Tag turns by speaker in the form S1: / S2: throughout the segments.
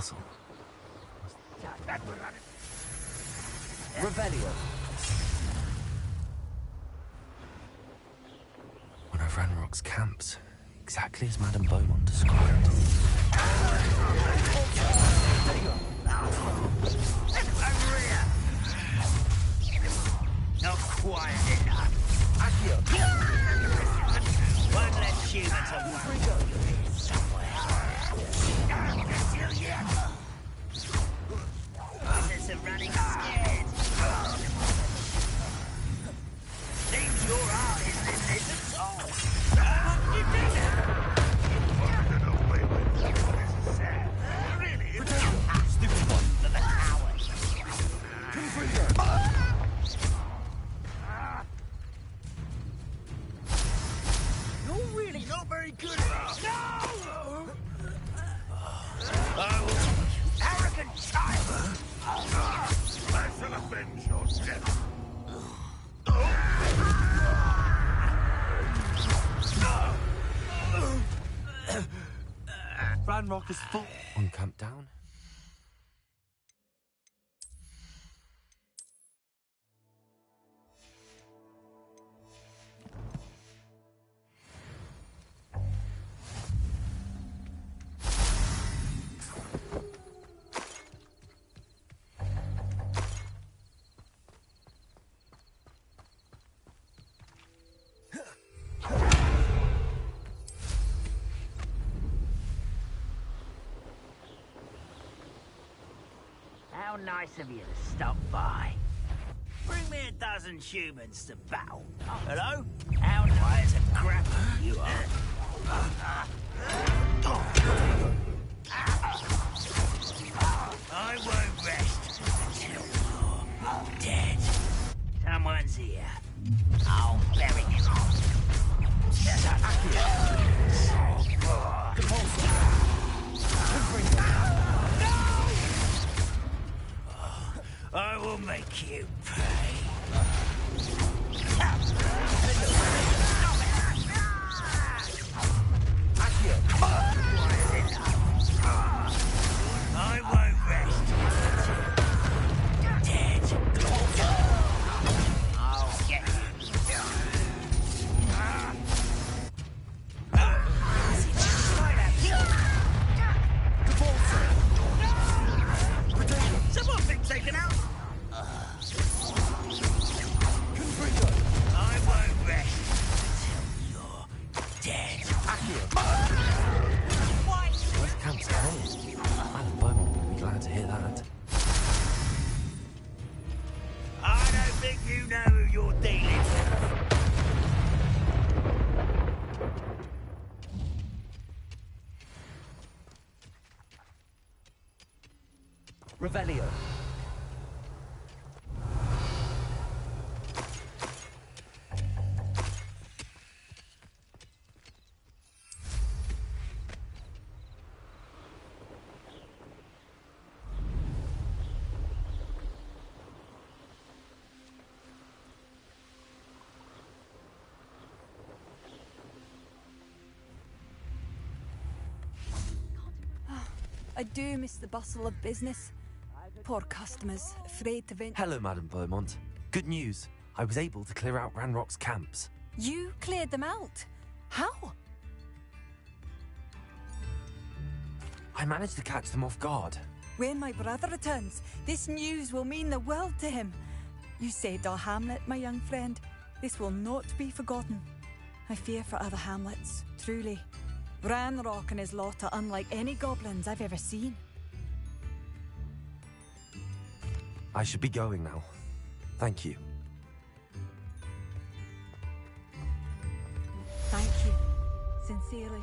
S1: bustle.
S2: Revelio.
S1: One of Ranrock's camps, exactly as Madame Beaumont described.
S3: Over here! Not quiet enough. One less human to worry somewhere. Business of running scared. Seems your heart isn't in this at all. You did it! Get away with this is sad. Really? Stupid one for the cowards. You're really not very good at this. No! Arrogant child! I shall avenge your death.
S1: Ranrock is full on camp down.
S3: How nice of you to stop by. Bring me a dozen humans to battle. Hello? How nice and grapple you are. I won't rest until you're dead. Someone's here. I'll bury him. I will make you pay. I won't rest until you're dead. I'll get you. Someone been taken out. I won't rest until you're dead. What?
S1: Where's camp's home? Madame Beaumont will be glad to hear that.
S3: I don't think you know who you're dealing with.
S2: Revelio.
S4: I do miss the bustle of business. Poor customers, afraid to venture.
S1: Hello, Madame Beaumont. Good news. I was able to clear out Ranrock's camps.
S4: You cleared them out? How?
S1: I managed to catch them off guard.
S4: When my brother returns, this news will mean the world to him. You saved our hamlet, my young friend. This will not be forgotten. I fear for other hamlets, truly. Ranrock and his lot are unlike any goblins I've ever seen.
S1: I should be going now. Thank you.
S4: Thank you. Sincerely.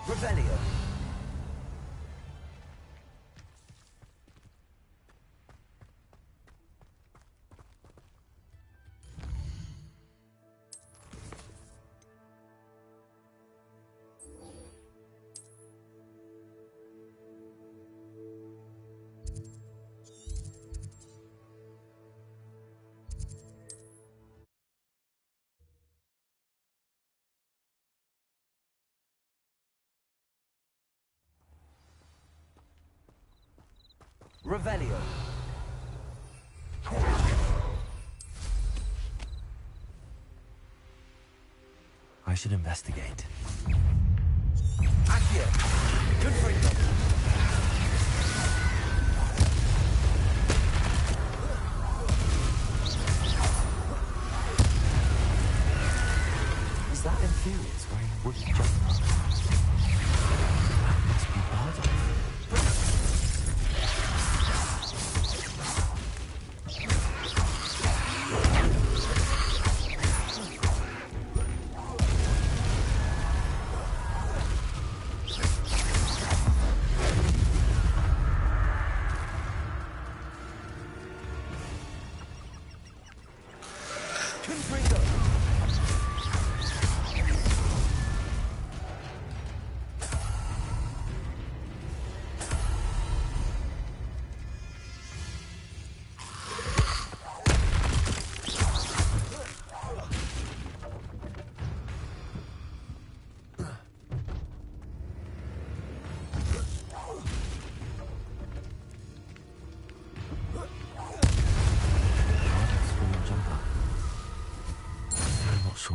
S2: Revelio.
S1: Revelio. I should investigate.
S3: Accio. Confringo.
S1: Is that Infurious wearing a wooden jumper? That must be Bardock.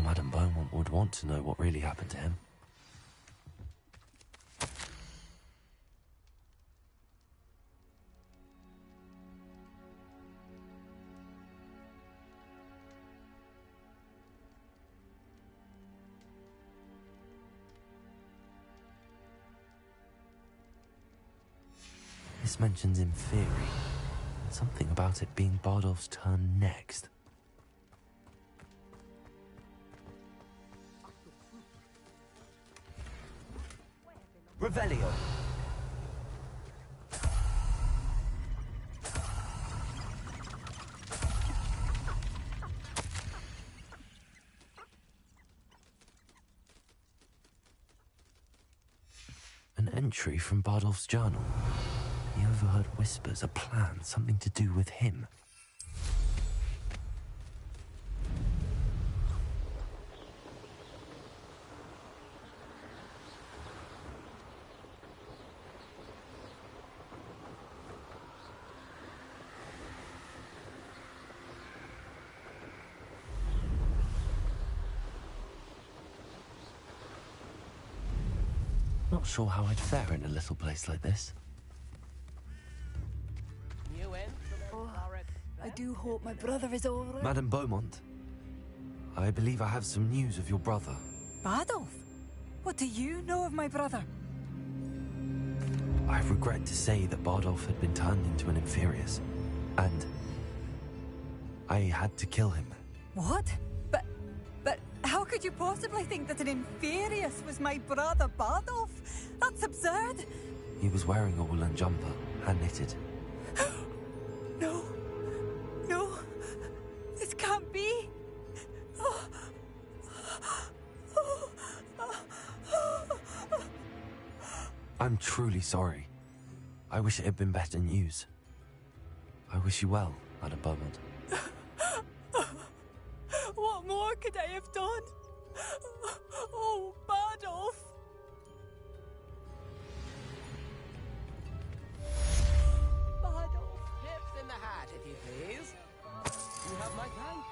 S1: Madam Beaumont would want to know what really happened to him. This mentions Inferi. Something about it being Bardolph's turn next.
S3: Revelio.
S1: An entry from Bardolph's journal. He overheard whispers, a plan, something to do with him. Not sure how I'd fare in a little place like this.
S4: I do hope my brother is all right.
S1: Madam Beaumont, I believe I have some news of your brother.
S4: Bardolph? What do you know of my brother?
S1: I regret to say that Bardolph had been turned into an Infurious, and I had to kill him.
S4: What? But how could you possibly think that an Infurious was my brother Bardolph? That's absurd.
S1: He was wearing a woolen jumper, hand-knitted.
S4: No. No. This can't be.
S1: I'm truly sorry. I wish it had been better news. I wish you well, Madam Beaumont.
S4: What more could I have done? Oh, Bardolph. Bardolph.
S2: Tips in the hat, if you please. You have my thanks.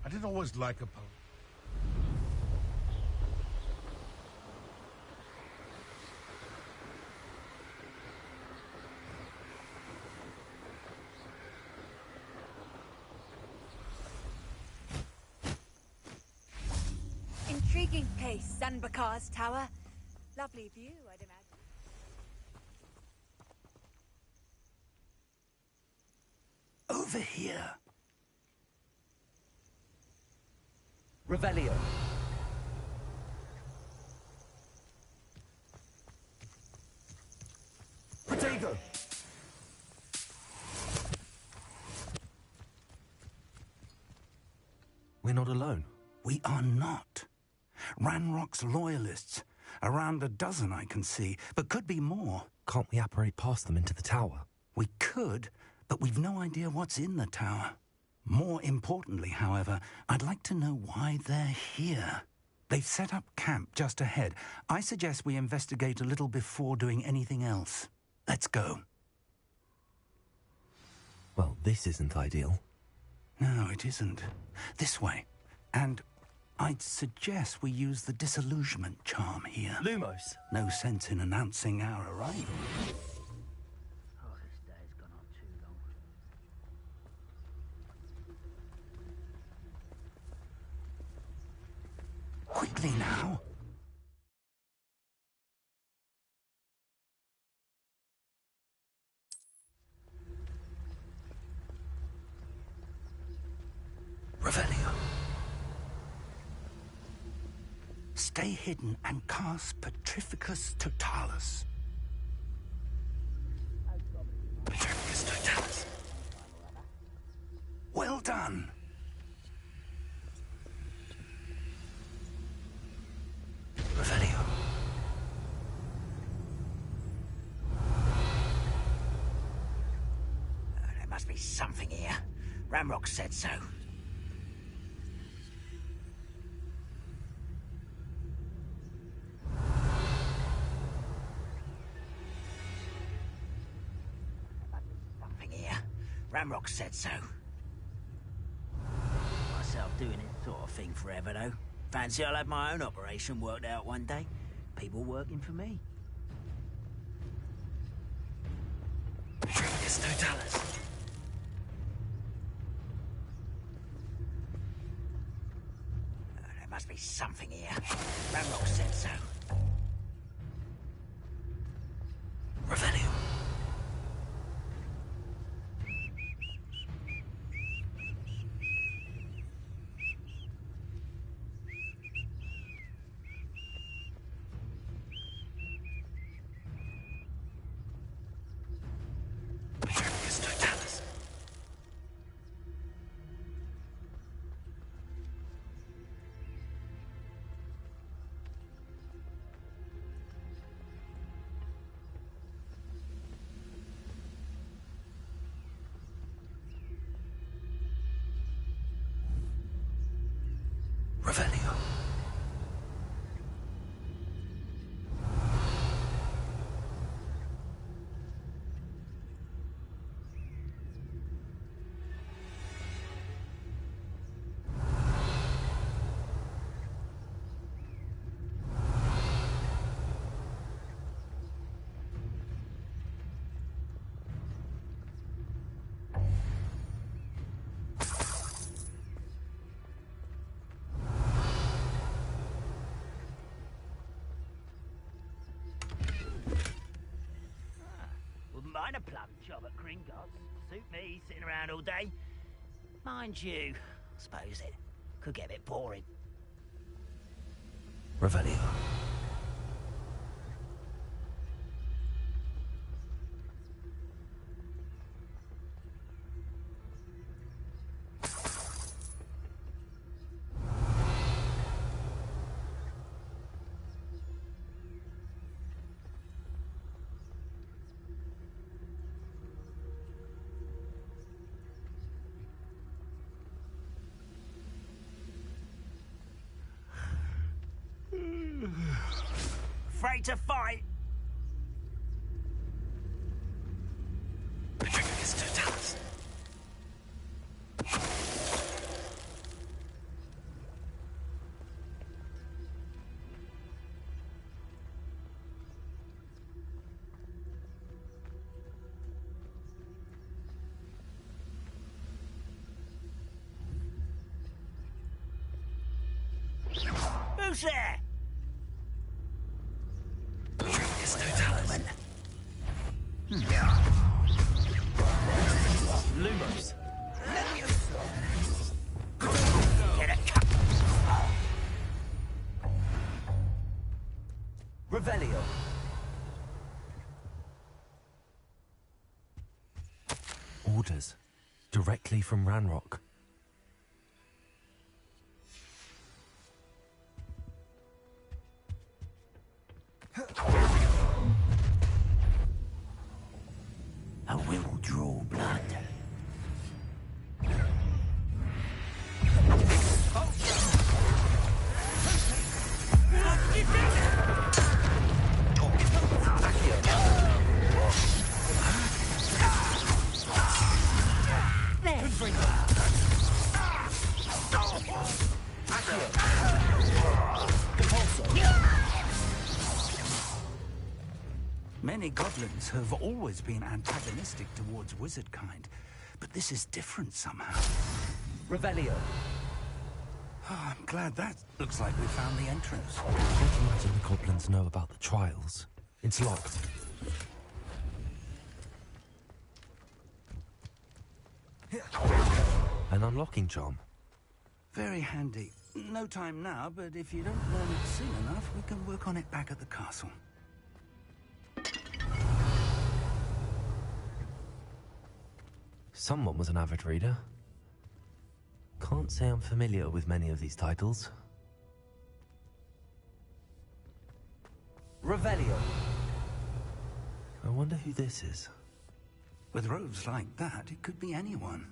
S3: I didn't always like a
S4: Intriguing place, Sanbakar's tower. Lovely view, I'd imagine.
S5: Over here.
S2: Revelio.
S1: Protego! We're not alone.
S5: We are not. Ranrock's loyalists. Around a dozen I can see, but could be more.
S1: Can't we apparate past them into the tower?
S5: We could, but we've no idea what's in the tower. More importantly, however, I'd like to know why they're here. They've set up camp just ahead. I suggest we investigate a little before doing anything else. Let's go.
S1: Well, this isn't ideal.
S5: No, it isn't. This way. And I'd suggest we use the disillusionment charm here.
S1: Lumos!
S5: No sense in announcing our arrival.
S6: Oh, this day's gone on too long.
S5: Quickly now.
S1: Revelio.
S5: Stay hidden and cast Petrificus Totalis.
S1: Petrificus Totalis.
S5: Well done.
S1: Revelio.
S6: There must be something here. Ramrock said so. Something here. Ramrock said so. Myself doing it sort of thing forever, though. Fancy I'll have my own operation worked out one day. People working for me.
S1: Petrificus Totalis.
S6: There must be something here. Ramrock said so.
S1: Revelio. Petrificus Totalis. Revelio.
S6: Wouldn't mind a plum job at Gringotts. Suit me, sitting around all day. Mind you, I suppose it could get a bit boring.
S1: Revelio.
S6: Afraid to fight?
S1: Petrificus Totalis.
S6: Who's there?
S1: There's no time. Lumos.
S6: Get a cut.
S1: Revelio. Orders. Directly from Ranrock.
S6: I will draw blood.
S5: Many goblins have always been antagonistic towards wizard kind, but this is different somehow.
S1: Revelio.
S5: Oh, I'm glad that looks like we found the entrance.
S1: I can't imagine the goblins know about the trials. It's locked. An unlocking charm.
S5: Very handy. No time now, but if you don't learn it soon enough, we can work on it back at the castle.
S1: Someone was an avid reader. Can't say I'm familiar with many of these titles. Revelio. I wonder who this is.
S5: With robes like that, it could be anyone.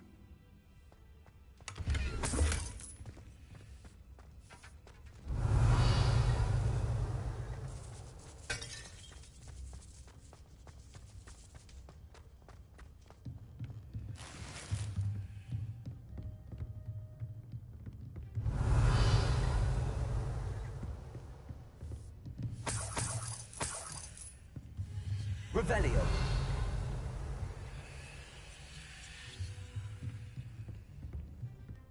S1: Revelio.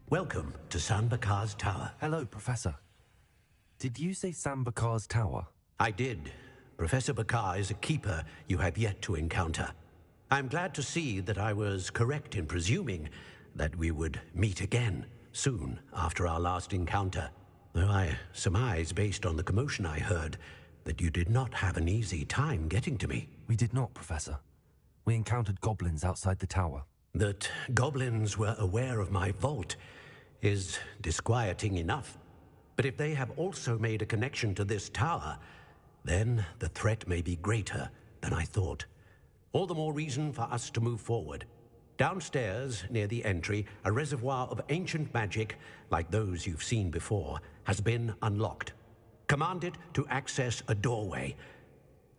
S7: Welcome to San Bakar's Tower.
S1: Hello, Professor. Did you say Sam Bakar's tower?
S7: I did. Professor Bakar is a keeper you have yet to encounter. I'm glad to see that I was correct in presuming that we would meet again soon after our last encounter. Though I surmise, based on the commotion I heard, that you did not have an easy time getting to me.
S1: We did not, Professor. We encountered goblins outside the tower.
S7: That goblins were aware of my vault is disquieting enough. But if they have also made a connection to this tower, then the threat may be greater than I thought. All the more reason for us to move forward. Downstairs, near the entry, a reservoir of ancient magic, like those you've seen before, has been unlocked. Command it to access a doorway.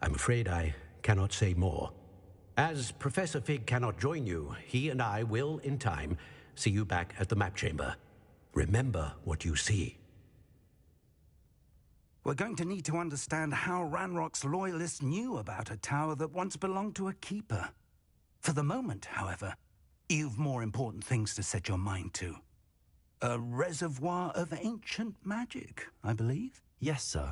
S7: I'm afraid I cannot say more. As Professor Fig cannot join you, he and I will, in time, see you back at the map chamber. Remember what you see.
S5: We're going to need to understand how Ranrock's loyalists knew about a tower that once belonged to a keeper. For the moment, however, you've more important things to set your mind to. A reservoir of ancient magic, I believe?
S1: Yes, sir.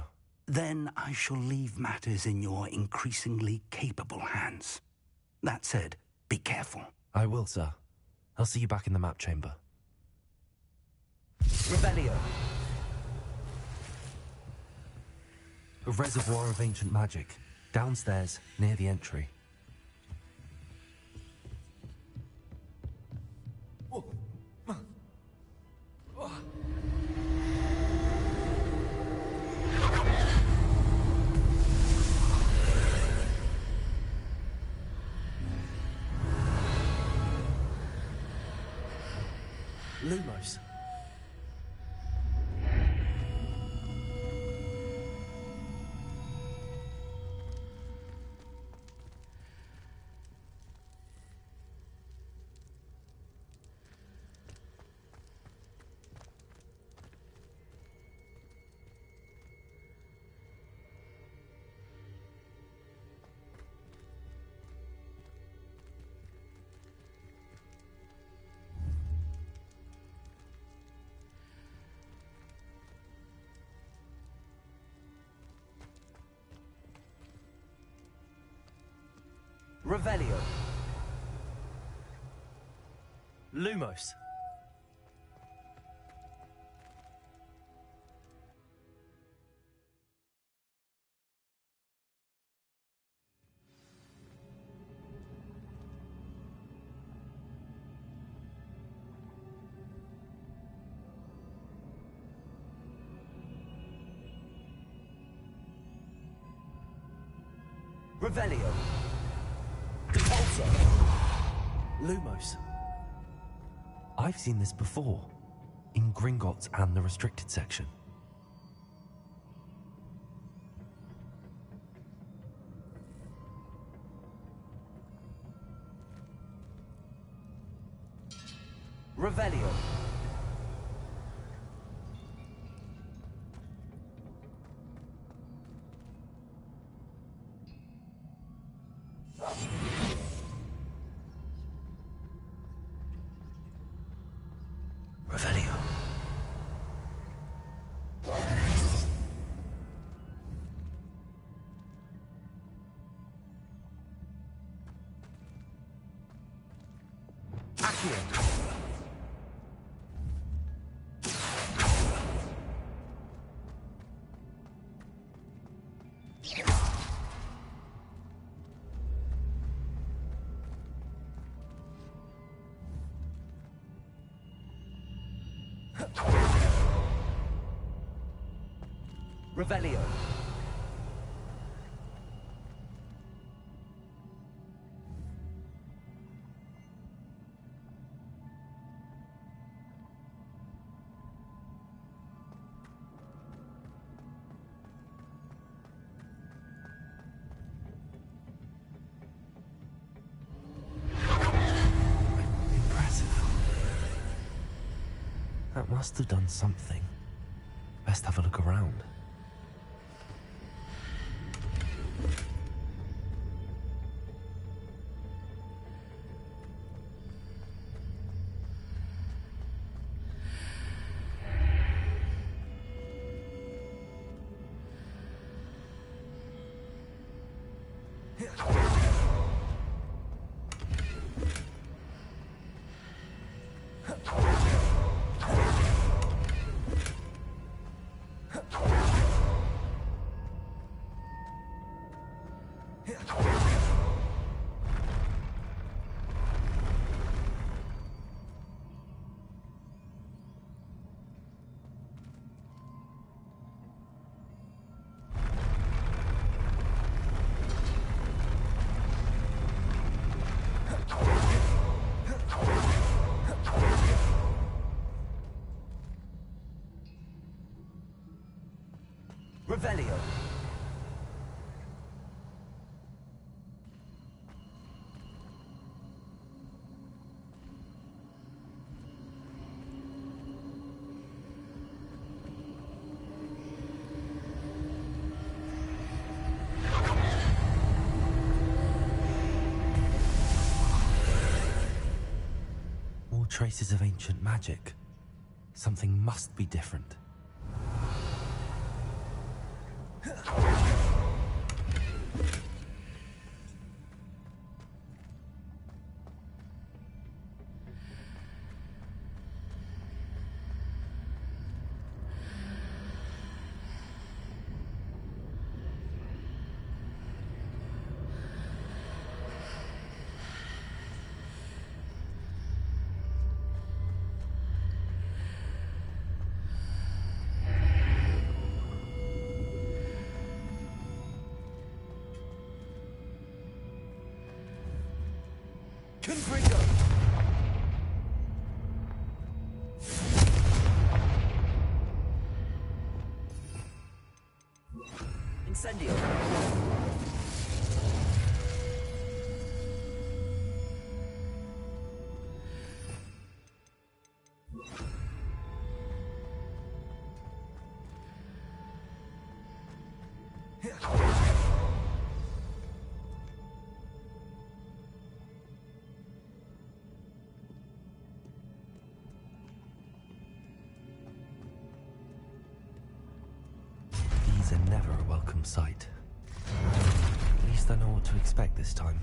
S5: Then I shall leave matters in your increasingly capable hands. That said, be careful.
S1: I will, sir. I'll see you back in the map chamber. Revelio. A reservoir of ancient magic. Downstairs, near the entry. Lumos. Revelio. Lumos. Revelio. Depulso. Lumos. I've seen this before, in Gringotts and the restricted section. Revelio. Revelio. Accio. Revelio. Impressive. That must have done something. Best have a look around. Revelio. More traces of ancient magic. Something must be different. Confringo! Incendio! These are never a welcome sight. At least I know what to expect this time.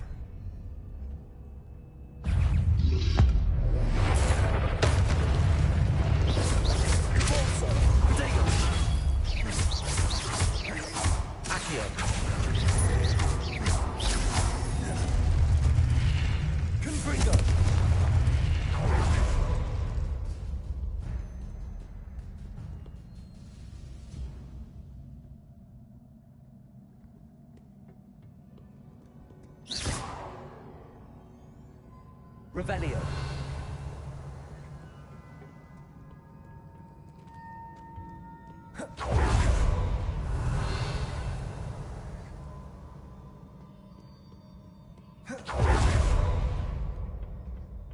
S2: Revelio.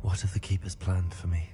S1: What have the Keepers planned for me?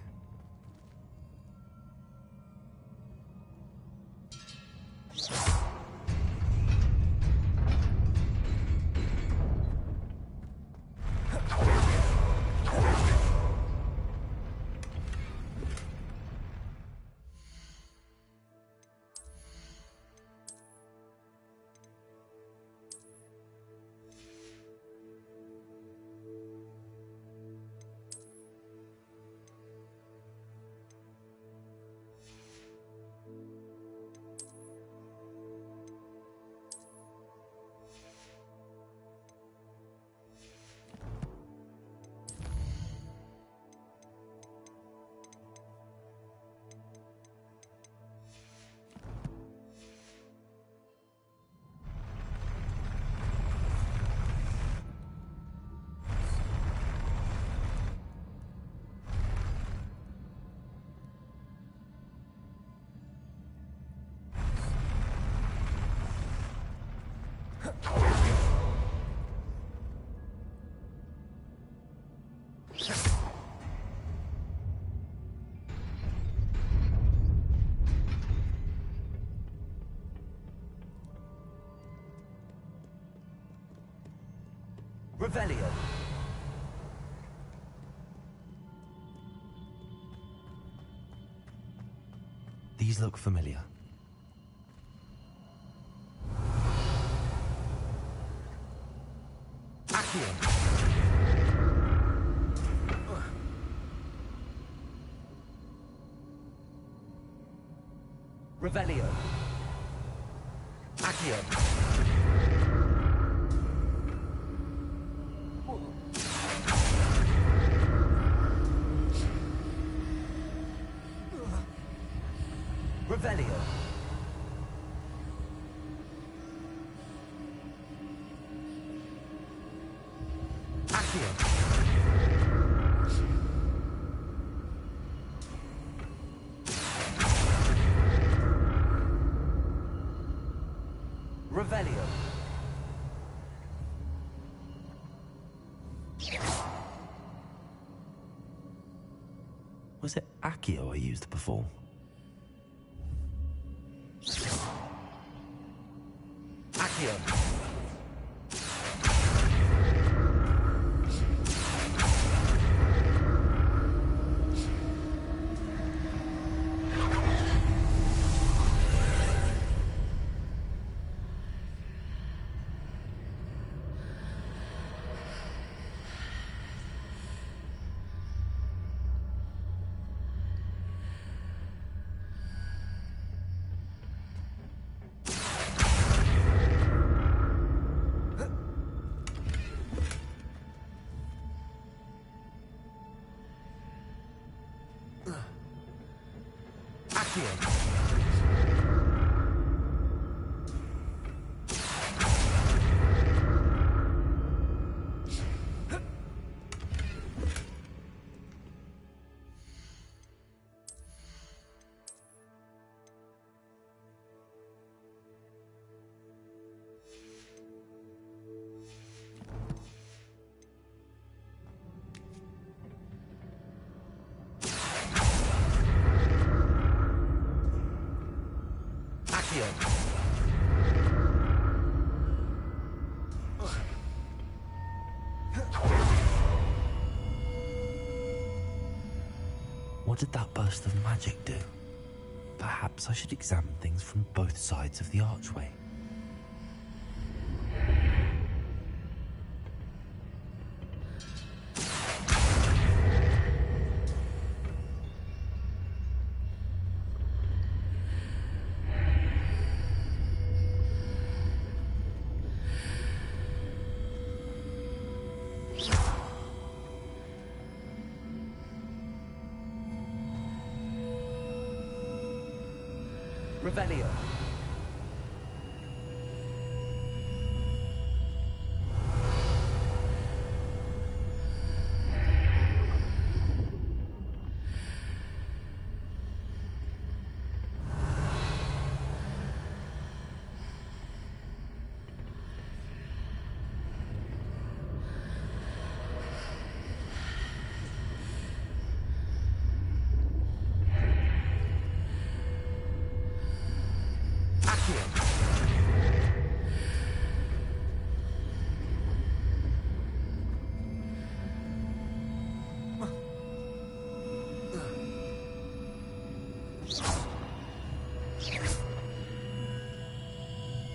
S2: Revelio.
S1: These look familiar.
S2: Accio. Revelio. Accio. Revelio. Accio. Revelio.
S1: Was it Accio I used before?
S2: Accio.
S1: What did that burst of magic do? Perhaps I should examine things from both sides of the archway.
S2: Revelio.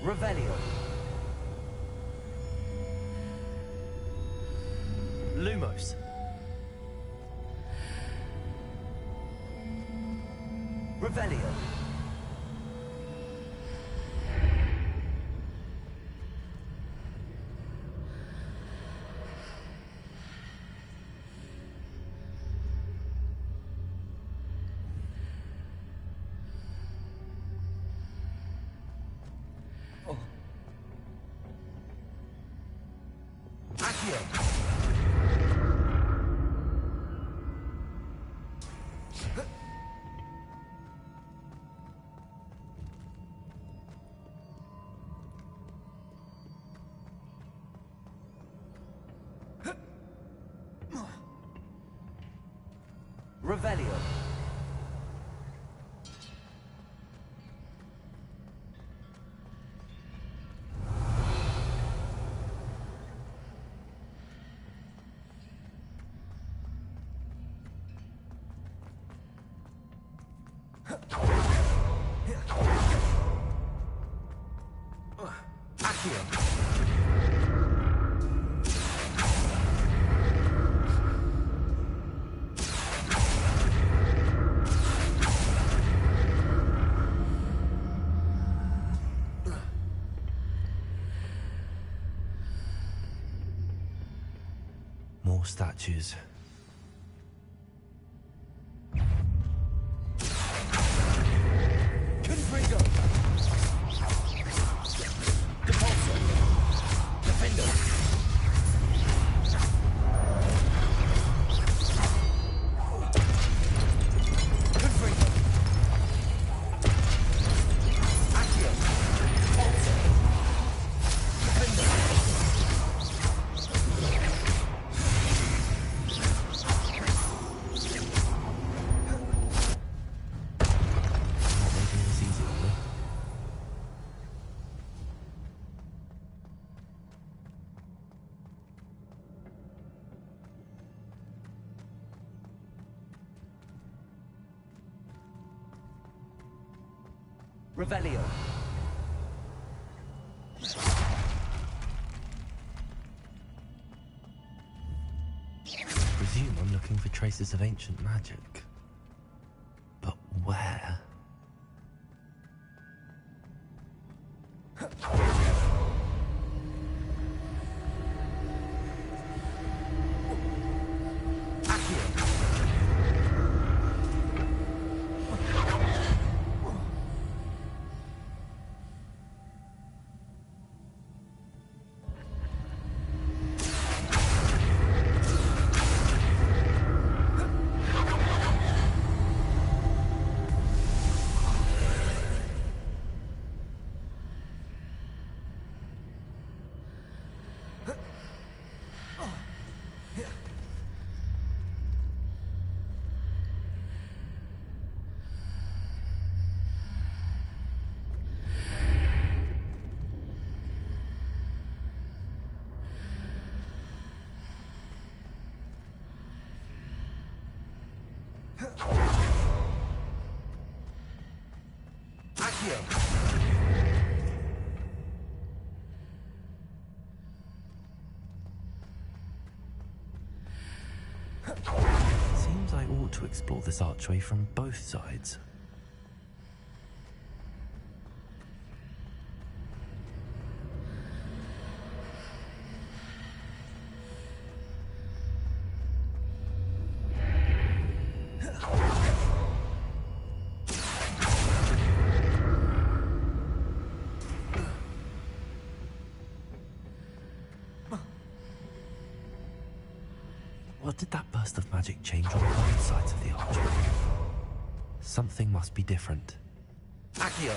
S1: Revelio. Lumos. Revelio. Revelio. More statues. Confringo! Depulso! Defendo! Confringo! Accio! Depulso! Defendo! Revelio. Presume I'm looking for traces of ancient magic. But where? Seems I ought to explore this archway from both sides. What did that burst of magic change on both sides of the archway? Something must be different. Accio!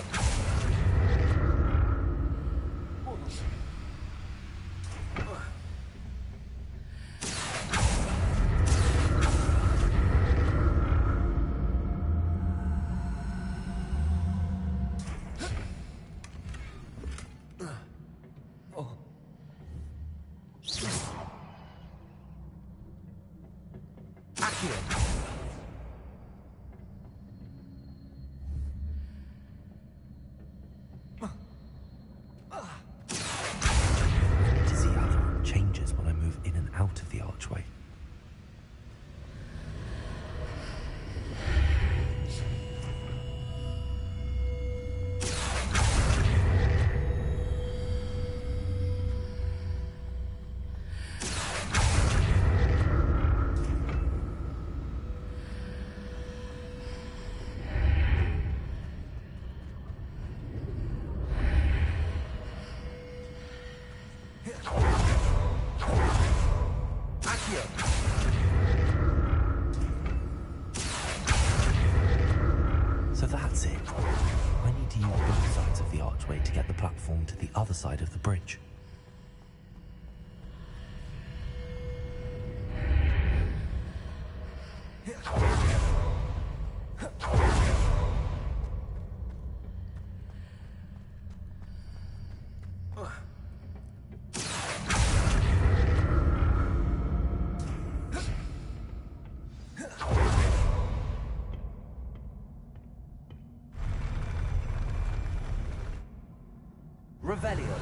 S1: So that's it. I need to use both sides of the archway to get the platform to the other side of the bridge.
S2: Revelio.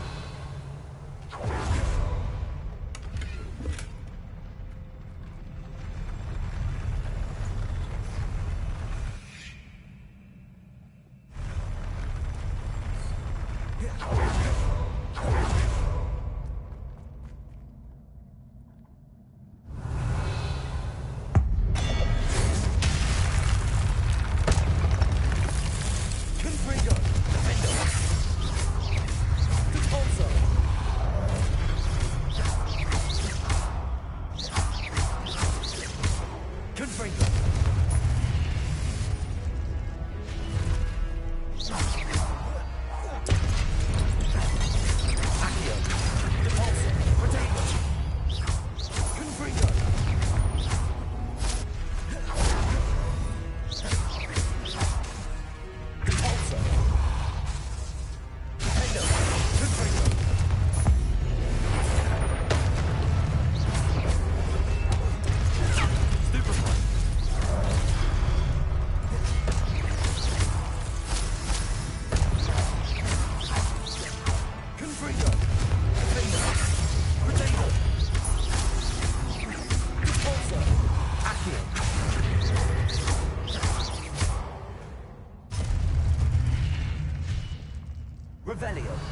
S2: Revelio.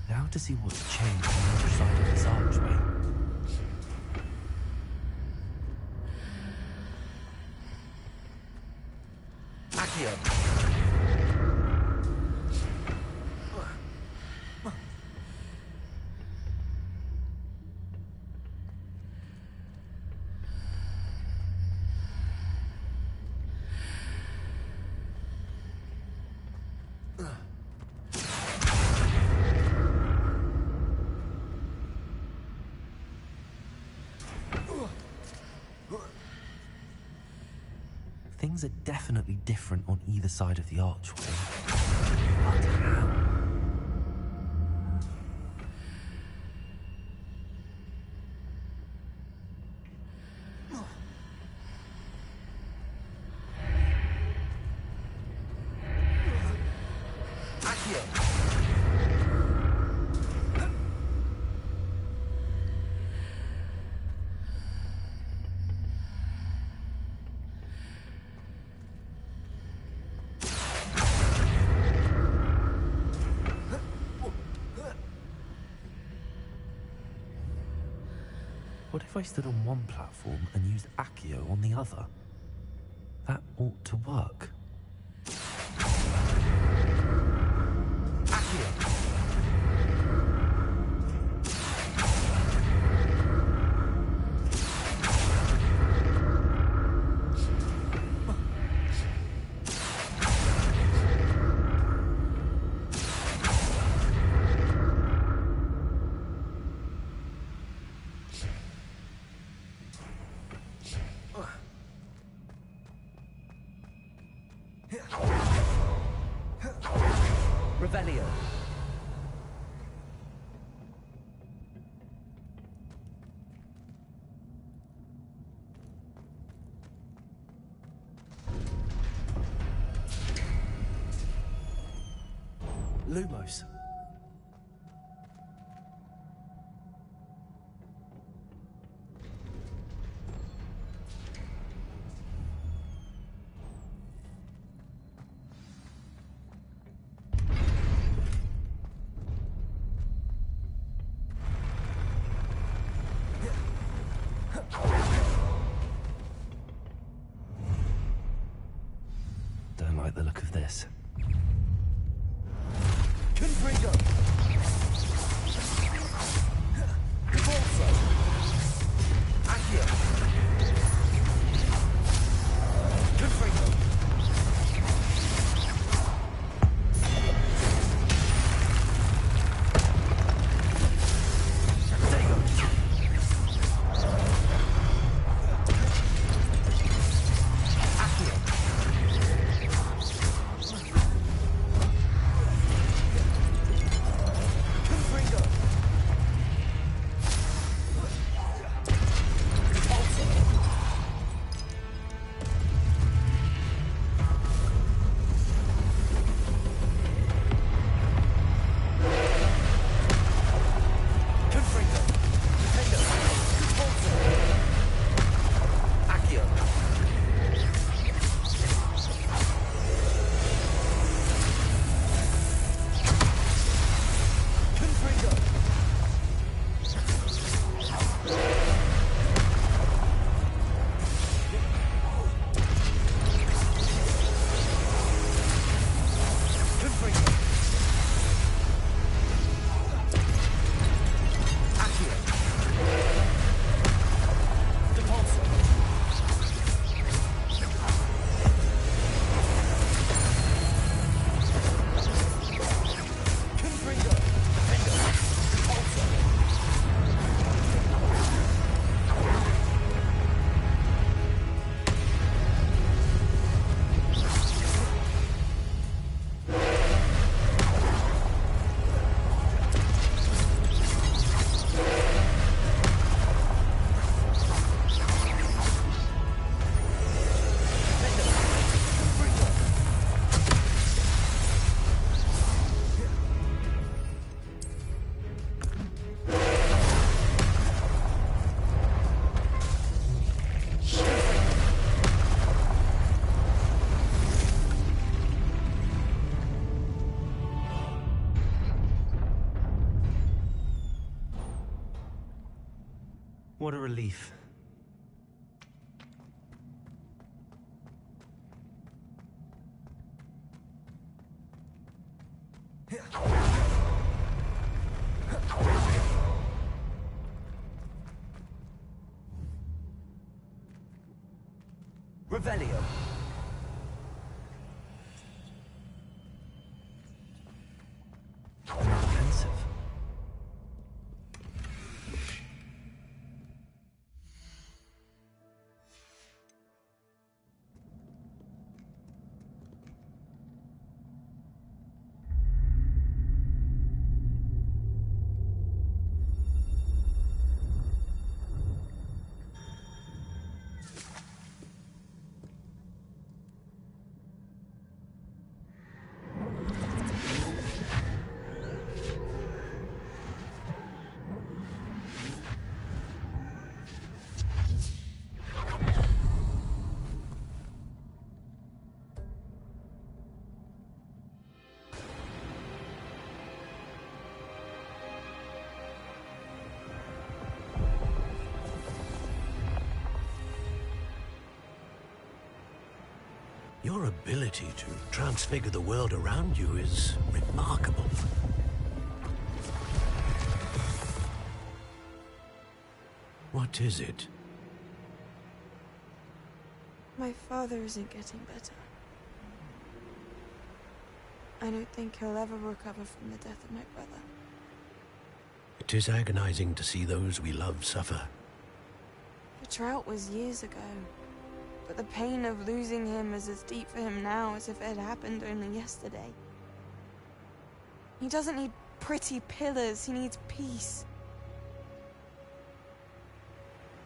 S1: Now to see what's changed on the other side of this archway. Things are definitely different on either side of the archway. But how? What if I stood on one platform and used Accio on the other? That ought to work. Revelio. Lumos. Don't like the look of this.
S3: Confringo! Revolso! Accio! Confringo!
S1: What a relief.
S3: Revelio.
S1: Pensive.
S7: Your ability to transfigure the world around you is remarkable. What is it?
S8: My father isn't getting better. I don't think he'll ever recover from the death of my brother.
S7: It is agonizing to see those we love suffer.
S8: The drought was years ago, but the pain of losing him is as deep for him now as if it had happened only yesterday. He doesn't need pretty pillars, he needs peace.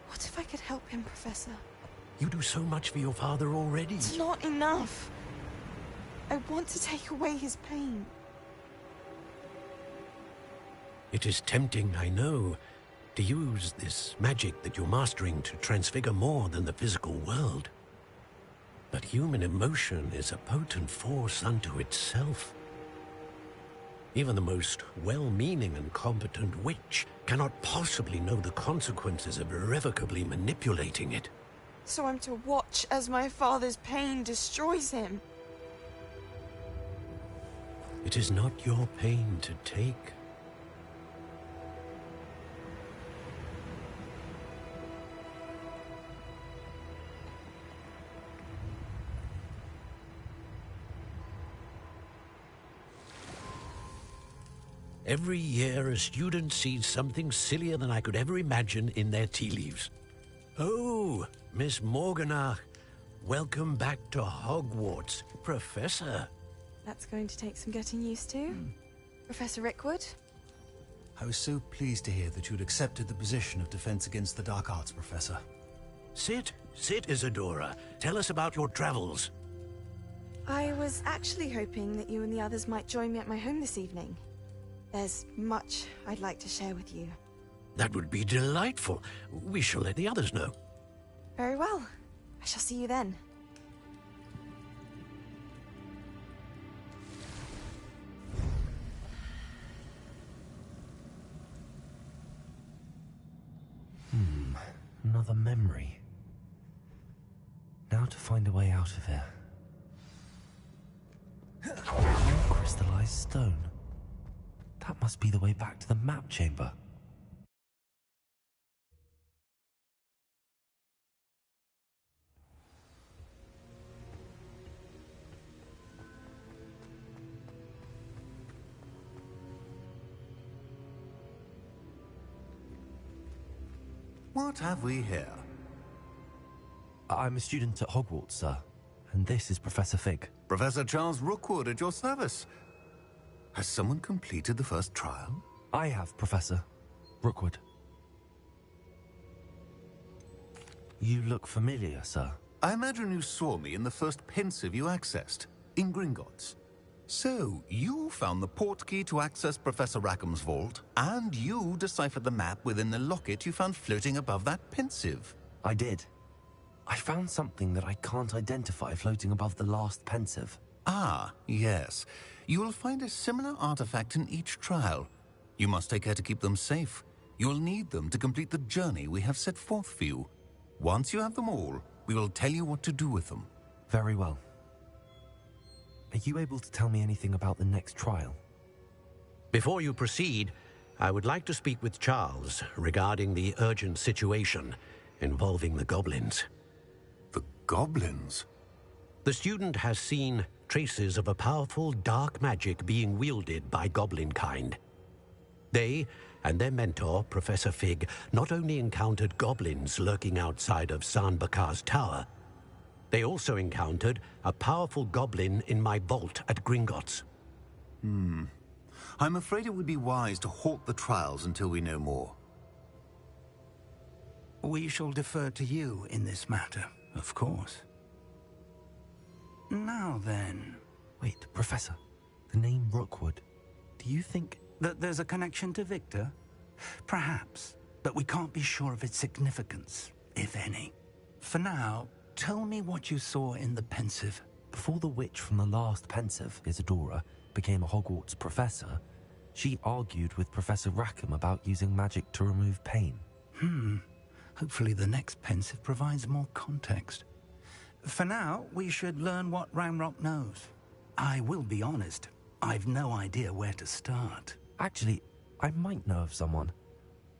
S8: What if I could help him, Professor?
S7: You do so much for your father already.
S8: It's not enough. I want to take away his pain.
S7: It is tempting, I know, to use this magic that you're mastering to transfigure more than the physical world. But human emotion is a potent force unto itself. Even the most well-meaning and competent witch cannot possibly know the consequences of irrevocably manipulating it.
S8: So I'm to watch as my father's pain destroys him.
S7: It is not your pain to take. Every year, a student sees something sillier than I could ever imagine in their tea leaves. Oh, Miss Morganach, welcome back to Hogwarts, Professor.
S8: That's going to take some getting used to. Professor Rickwood?
S9: I was so pleased to hear that you'd accepted the position of Defense Against the Dark Arts, Professor.
S7: Sit, Isadora. Tell us about your travels.
S8: I was actually hoping that you and the others might join me at my home this evening. There's much I'd like to share with you.
S7: That would be delightful. We shall let the others know.
S8: Very well. I shall see you then.
S1: Another memory. Now to find a way out of here. More crystallized stone. That must be the way back to the map chamber.
S3: What have we here?
S1: I'm a student at Hogwarts, sir. And this is Professor Fig.
S3: Professor Charles Rookwood at your service. Has someone completed the first trial?
S1: I have, Professor Rookwood. You look familiar, sir.
S3: I imagine you saw me in the first pensive you accessed, in Gringotts. So, you found the portkey to access Professor Rackham's vault, and you deciphered the map within the locket you found floating above that pensive.
S1: I did. I found something that I can't identify floating above the last pensive.
S3: Ah, yes. You will find a similar artifact in each trial. You must take care to keep them safe. You will need them to complete the journey we have set forth for you. Once you have them all, we will tell you what to do with them.
S1: Very well. Are you able to tell me anything about the next trial?
S7: Before you proceed, I would like to speak with Charles regarding the urgent situation involving the goblins.
S3: The goblins?
S7: The student has seen traces of a powerful dark magic being wielded by goblin kind. They and their mentor, Professor Fig, not only encountered goblins lurking outside of San Bakar's tower, they also encountered a powerful goblin in my vault at Gringotts.
S3: I'm afraid it would be wise to halt the trials until we know more.
S5: We shall defer to you in this matter, of course. Now then...
S1: Wait, Professor. The name Rookwood. Do you think...
S5: that there's a connection to Victor? Perhaps, but we can't be sure of its significance, if any. For now, tell me what you saw in the pensive.
S1: Before the witch from the last pensive, Isadora, became a Hogwarts professor, she argued with Professor Rackham about using magic to remove pain.
S5: Hopefully the next pensive provides more context. For now, we should learn what Ranrock knows. I will be honest, I've no idea where to start.
S1: Actually, I might know of someone.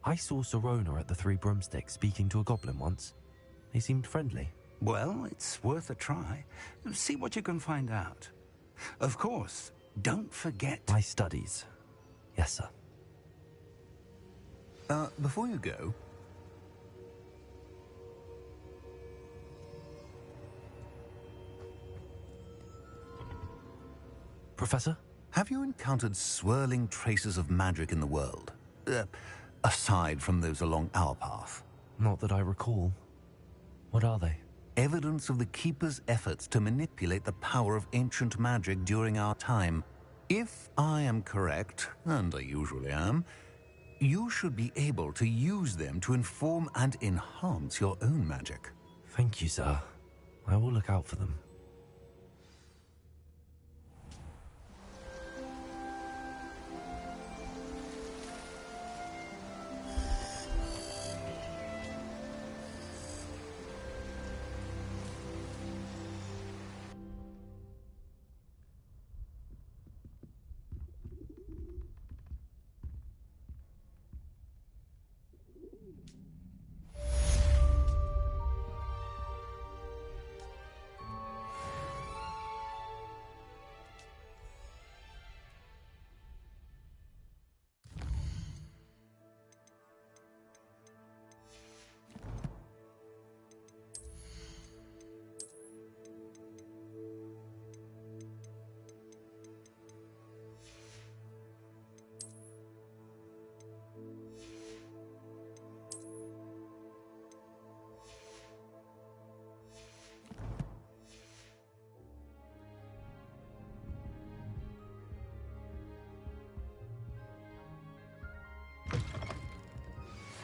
S1: I saw Serona at the Three Broomsticks speaking to a goblin once. They seemed friendly.
S5: Well, it's worth a try. See what you can find out. Of course, don't forget...
S1: My studies. Yes, sir.
S3: Before you go...
S1: Professor?
S5: Have you encountered swirling traces of magic in the world? Aside from those along our path?
S1: Not that I recall. What are they?
S5: Evidence of the Keeper's efforts to manipulate the power of ancient magic during our time. If I am correct, and I usually am, you should be able to use them to inform and enhance your own magic.
S1: Thank you, sir. I will look out for them.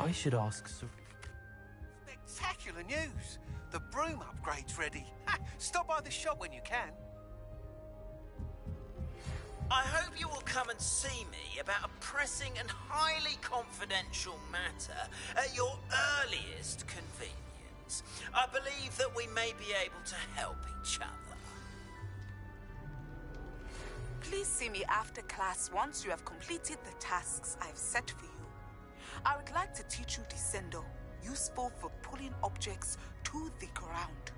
S1: I should ask Sir...
S10: Spectacular news! The broom upgrade's ready. Ha! Stop by the shop when you can.
S11: I hope you will come and see me about a pressing and highly confidential matter at your earliest convenience. I believe that we may be able to help each other.
S12: Please see me after class once you have completed the tasks I've set for you. I would like to teach you Descendo, useful for pulling objects to the ground.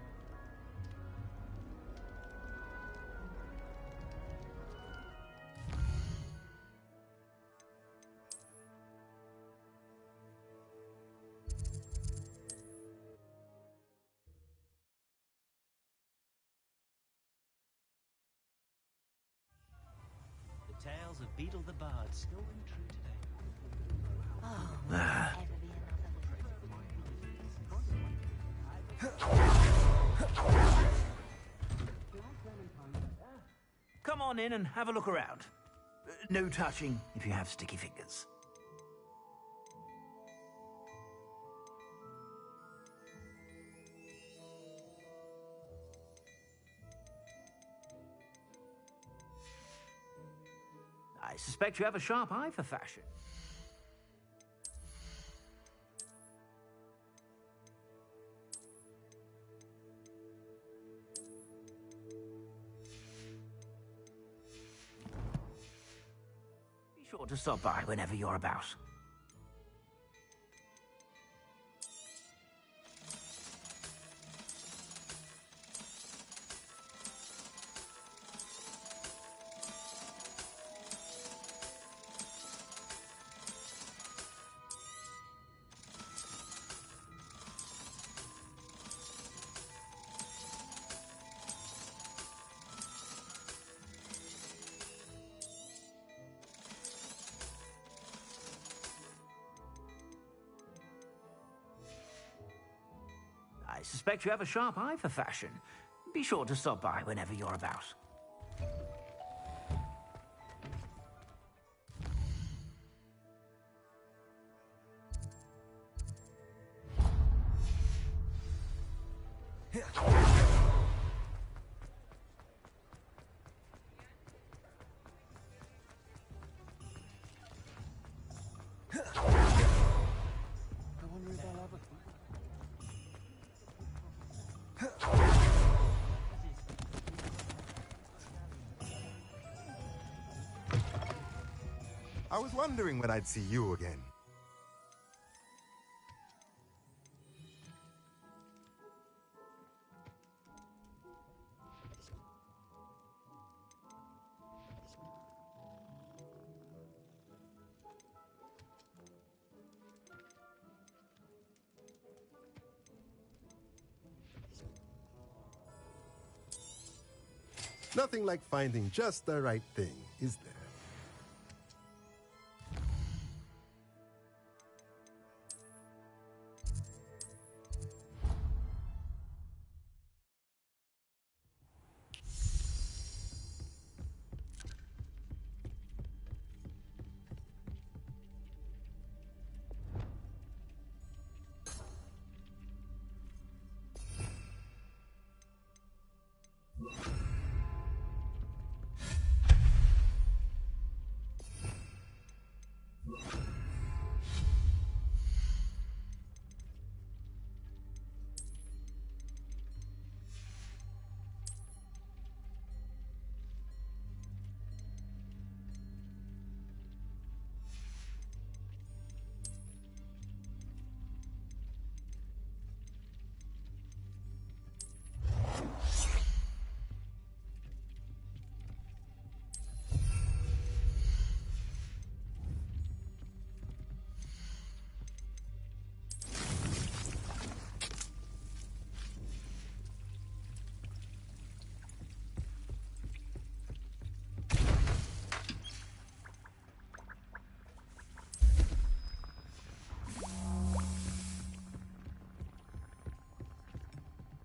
S6: The tales of Beetle the Bard still ring true today. Come on in and have a look around. No touching if you have sticky fingers. I suspect you have a sharp eye for fashion. Be sure to stop by whenever you're about. I suspect you have a sharp eye for fashion. Be sure to stop by whenever you're about.
S13: I was wondering when I'd see you again. Nothing like finding just the right thing, is there?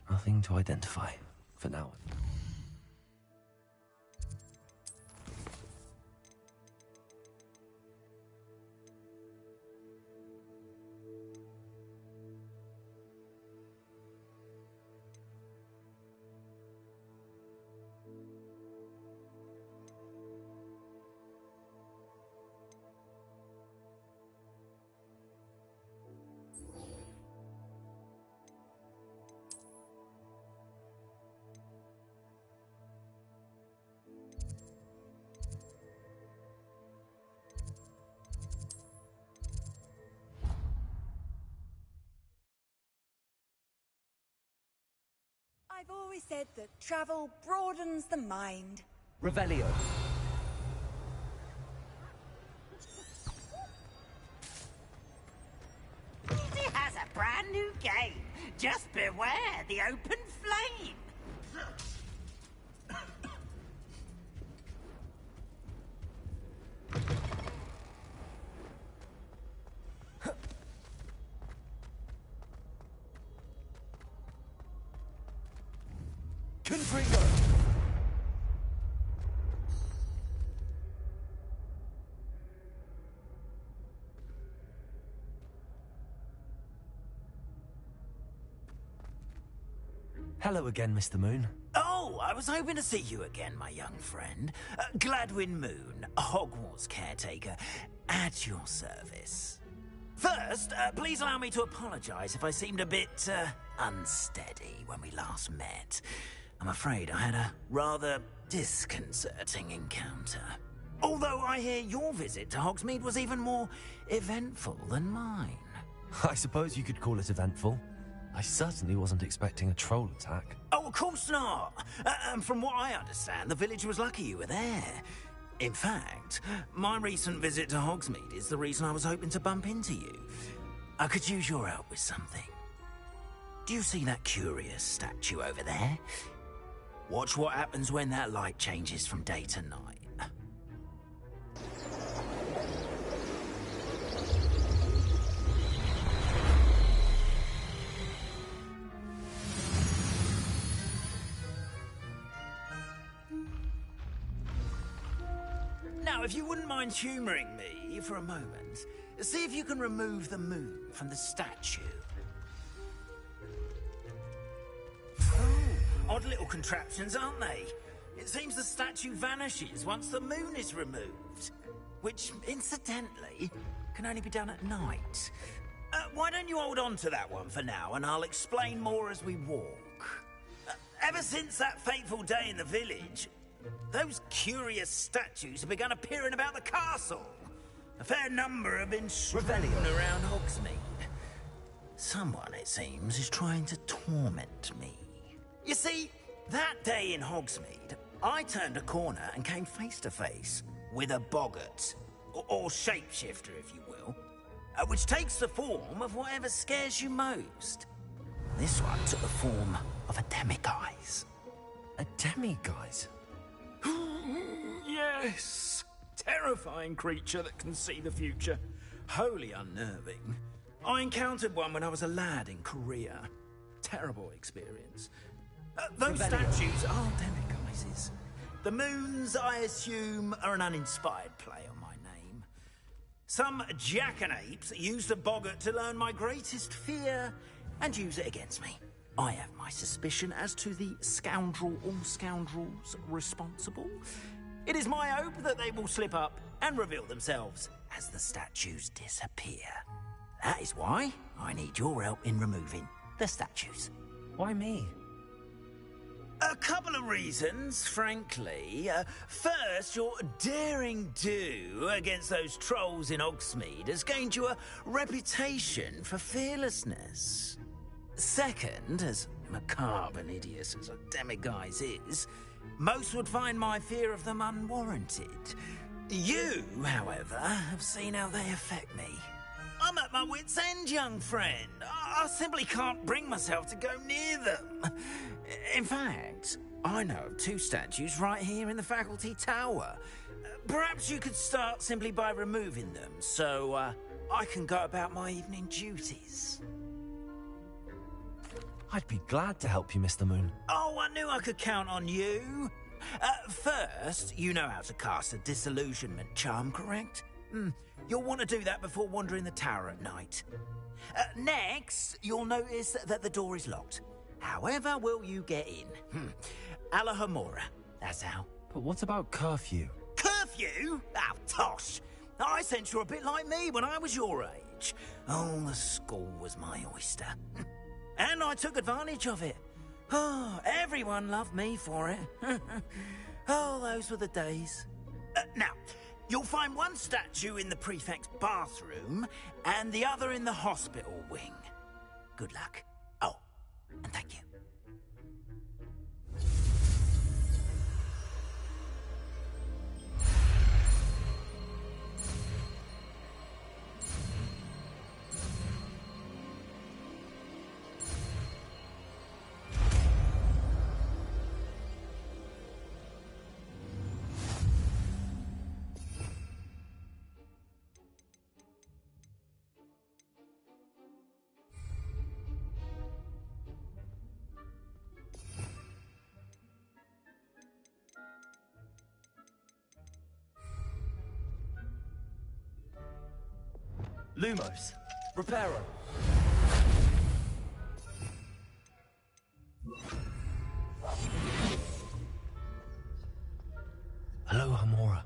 S1: Nothing to identify, for now.
S4: I've always said that travel broadens the mind.
S1: Revelio.
S6: It has a brand new game. Just beware the open flame.
S1: Confringo! Hello again, Mr. Moon.
S6: Oh, I was hoping to see you again, my young friend. Gladwin Moon, Hogwarts caretaker, at your service. First, please allow me to apologize if I seemed a bit, unsteady when we last met. I'm afraid I had a rather disconcerting encounter. Although I hear your visit to Hogsmeade was even more eventful than mine.
S1: I suppose you could call it eventful. I certainly wasn't expecting a troll attack.
S6: Oh, of course not. And from what I understand, the village was lucky you were there. In fact, my recent visit to Hogsmeade is the reason I was hoping to bump into you. I could use your help with something. Do you see that curious statue over there? Watch what happens when that light changes from day to night. Now, if you wouldn't mind humouring me for a moment, see if you can remove the moon from the statue. Odd little contraptions, aren't they? It seems the statue vanishes once the moon is removed. Which, incidentally, can only be done at night. Why don't you hold on to that one for now, and I'll explain more as we walk. Ever since that fateful day in the village, those curious statues have begun appearing about the castle. A fair number have been strewn around Hogsmeade. Someone, it seems, is trying to torment me. You see, that day in Hogsmeade, I turned a corner and came face to face with a boggart, or shapeshifter, if you will, which takes the form of whatever scares you most. This one took the form of a demiguise.
S1: A demiguise?
S6: yes! Terrifying creature that can see the future. Wholly unnerving. I encountered one when I was a lad in Korea. Terrible experience. Those statues aren't demiguises. The moons, I assume, are an uninspired play on my name. Some jackanapes used a boggart to learn my greatest fear and use it against me. I have my suspicion as to the scoundrel or scoundrels responsible. It is my hope that they will slip up and reveal themselves as the statues disappear. That is why I need your help in removing the statues.
S1: Why me?
S6: A couple of reasons, frankly. First, your daring do against those trolls in Hogsmeade has gained you a reputation for fearlessness. Second, as macabre and hideous as a demiguise is, most would find my fear of them unwarranted. You, however, have seen how they affect me. I'm at my wit's end, young friend. I simply can't bring myself to go near them. In fact, I know of 2 statues right here in the faculty tower. Perhaps you could start simply by removing them, so I can go about my evening duties.
S1: I'd be glad to help you, Mr. Moon.
S6: Oh, I knew I could count on you. First, you know how to cast a disillusionment charm, correct? You'll want to do that before wandering the tower at night. Next, you'll notice that the door is locked. However will you get in? Alahomora, that's how.
S1: But what about curfew?
S6: Curfew? Oh, tosh. I sense you're a bit like me when I was your age. Oh, the school was my oyster. And I took advantage of it. Oh, everyone loved me for it. Oh, those were the days. Now, you'll find one statue in the prefect's bathroom and the other in the hospital wing. Good luck. Oh, and thank you.
S1: Lumos, Reparo. Hello, Hamora.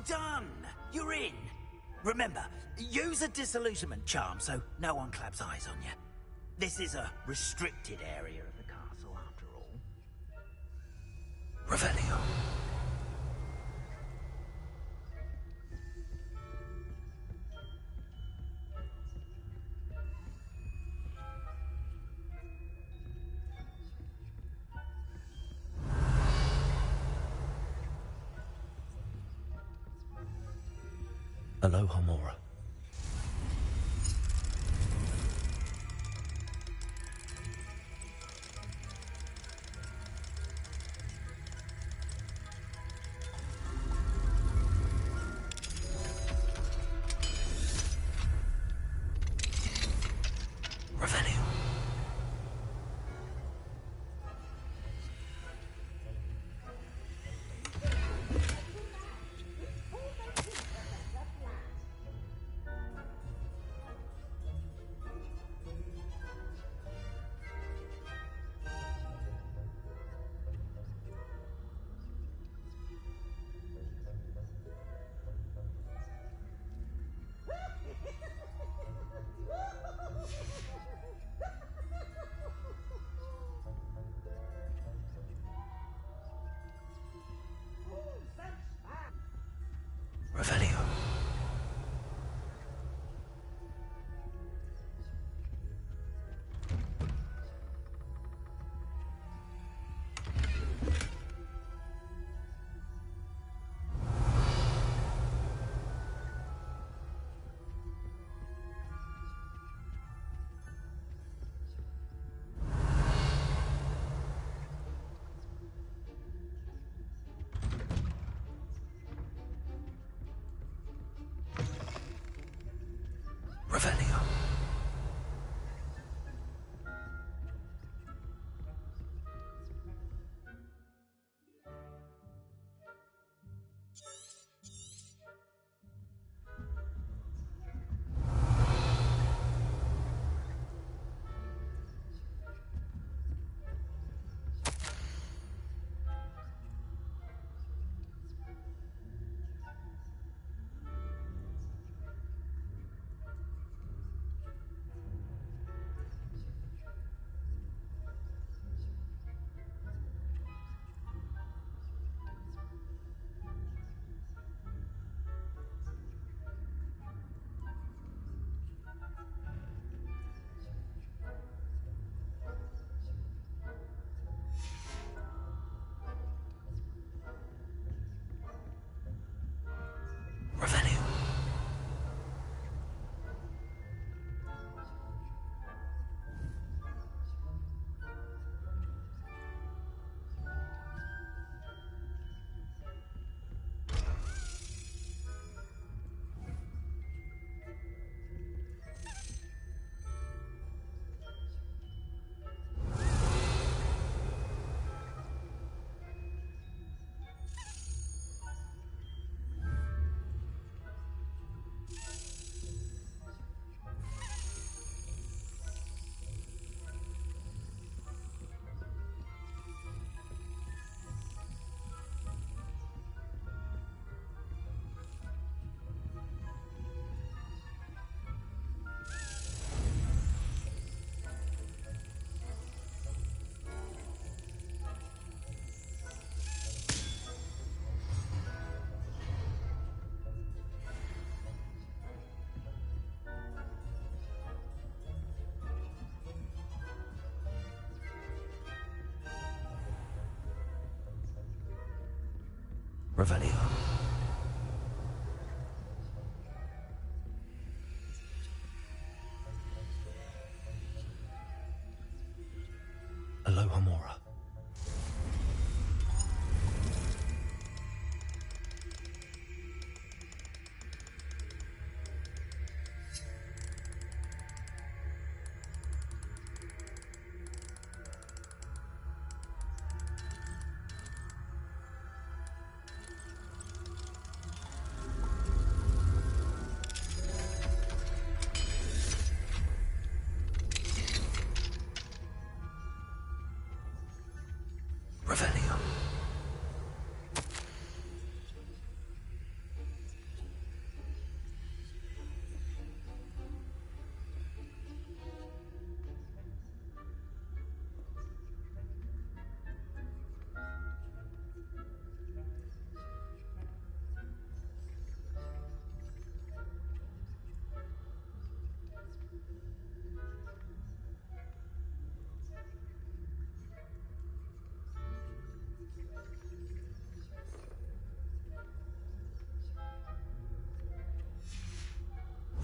S6: Done! You're in! Remember, use a disillusionment charm so no one claps eyes on you. This is a restricted area of the castle, after all.
S1: Revelio. Hello, Hamora. Revelio. Revelio. Aloha Mora. Revelio.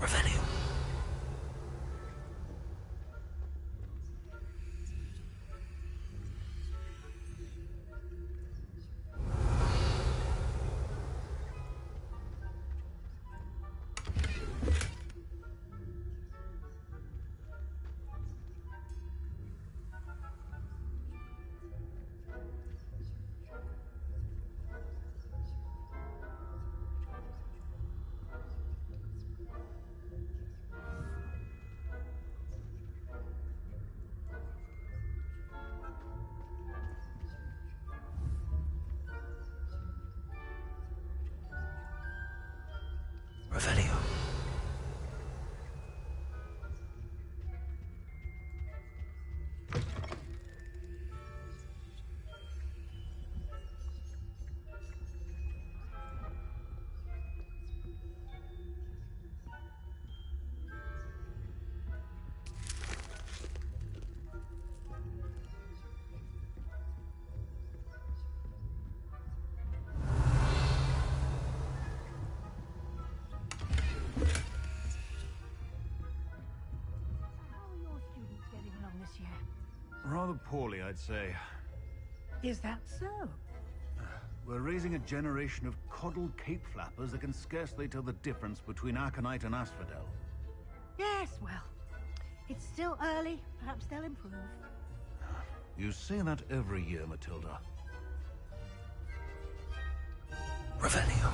S1: Revelio. Revelio.
S14: Rather poorly, I'd say.
S15: Is that so?
S14: We're raising a generation of coddled cape flappers that can scarcely tell the difference between Aconite and Asphodel.
S15: Yes, well, it's still early. Perhaps they'll improve.
S14: You say that every year, Matilda.
S1: Revelio.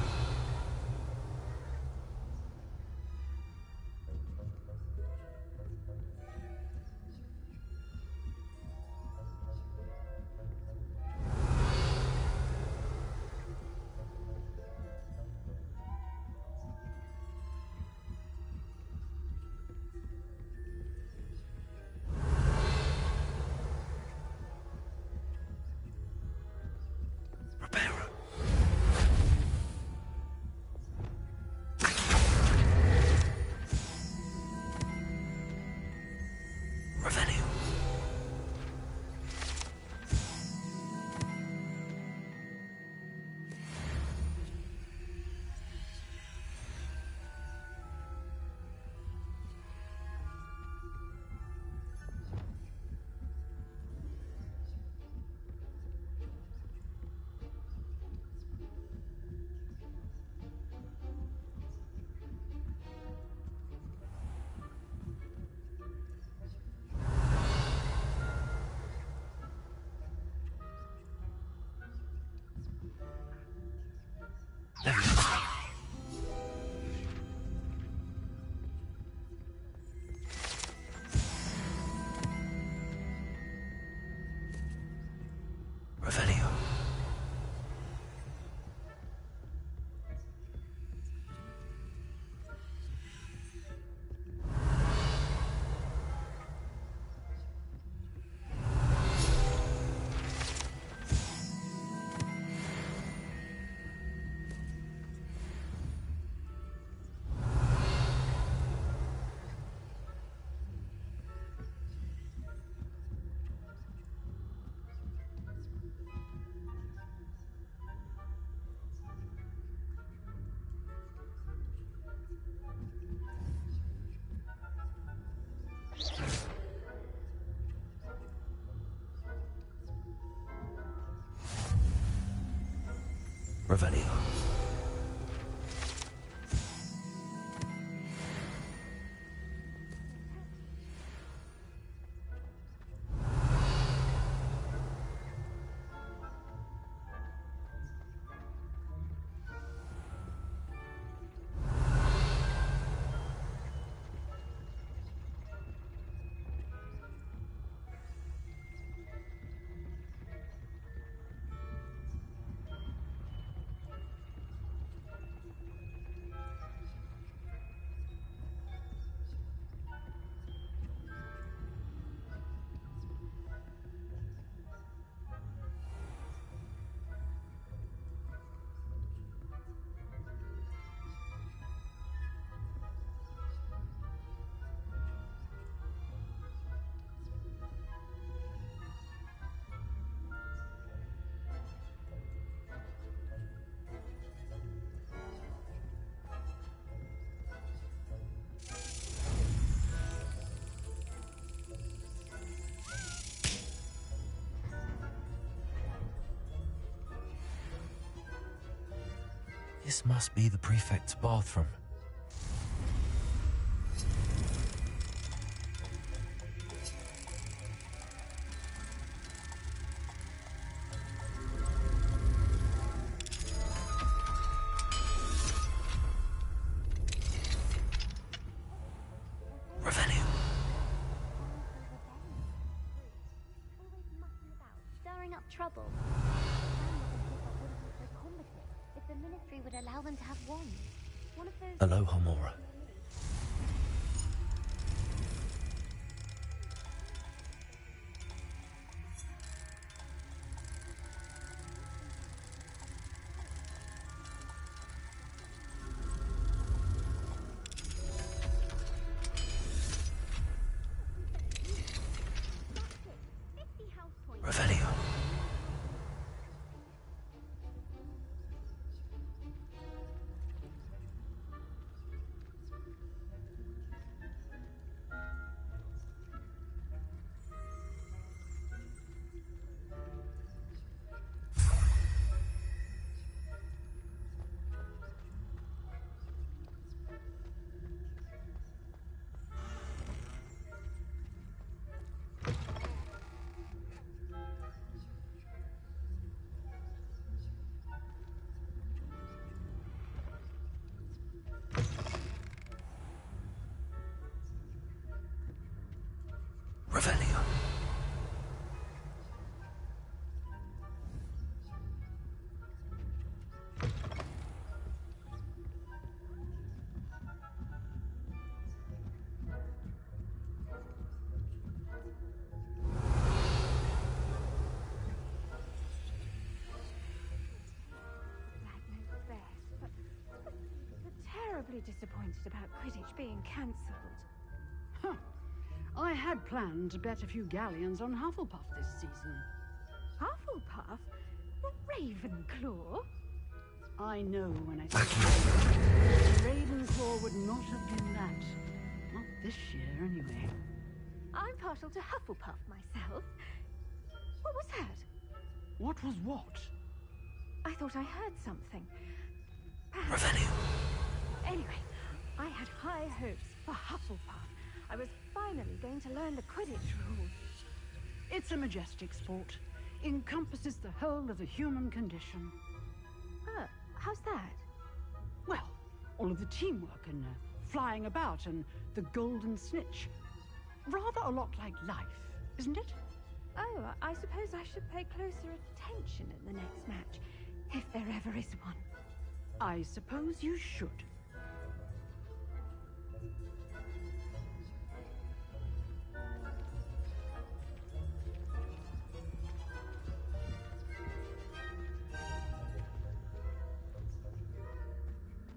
S1: Revelio. This must be the prefect's bathroom. Revelio.
S16: Stirring up trouble. If the Ministry would allow them to have wands. One of those...
S1: Aloha, Mora. Revelio. Revelio.
S15: Terribly disappointed about Quidditch being cancelled. Huh. I had planned to bet a few galleons on Hufflepuff this season. Hufflepuff? Ravenclaw? I know when I say Ravenclaw would not have been that. Not this year, anyway. I'm partial to Hufflepuff myself. What was that? What was what? I thought I heard something.
S1: Revelio.
S15: Anyway, I had high hopes for Hufflepuff. I was finally going to learn the Quidditch rules. It's a majestic sport. Encompasses the whole of the human condition. How's that? Well, all of the teamwork and flying about and the golden snitch. Rather a lot like life, isn't it? Oh, I suppose I should pay closer attention in the next match, if there ever is one. I suppose you should.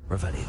S1: Revelio.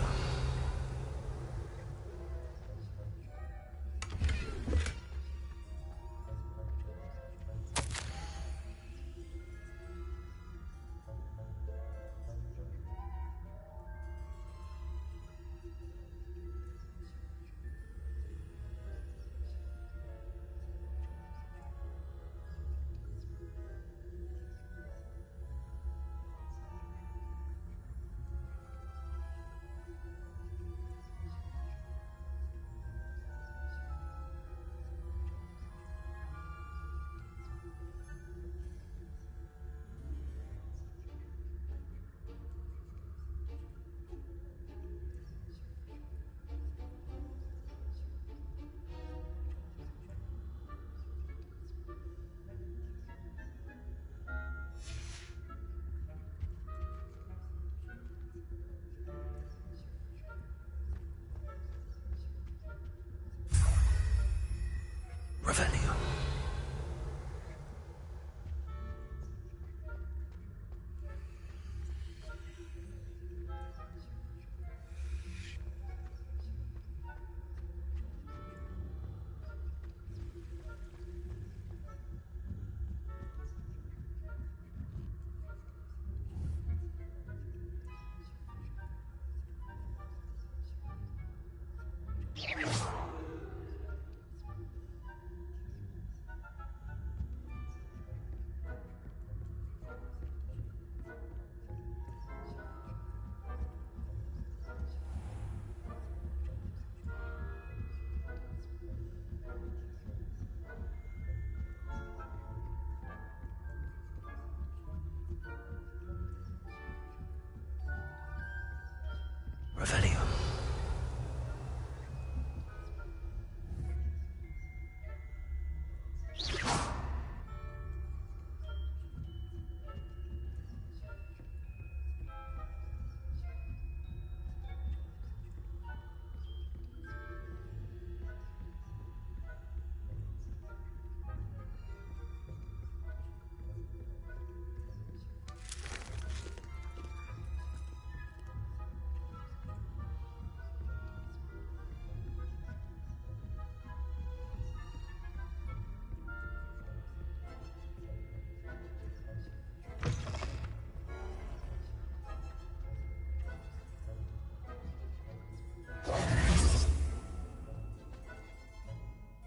S1: Revelio.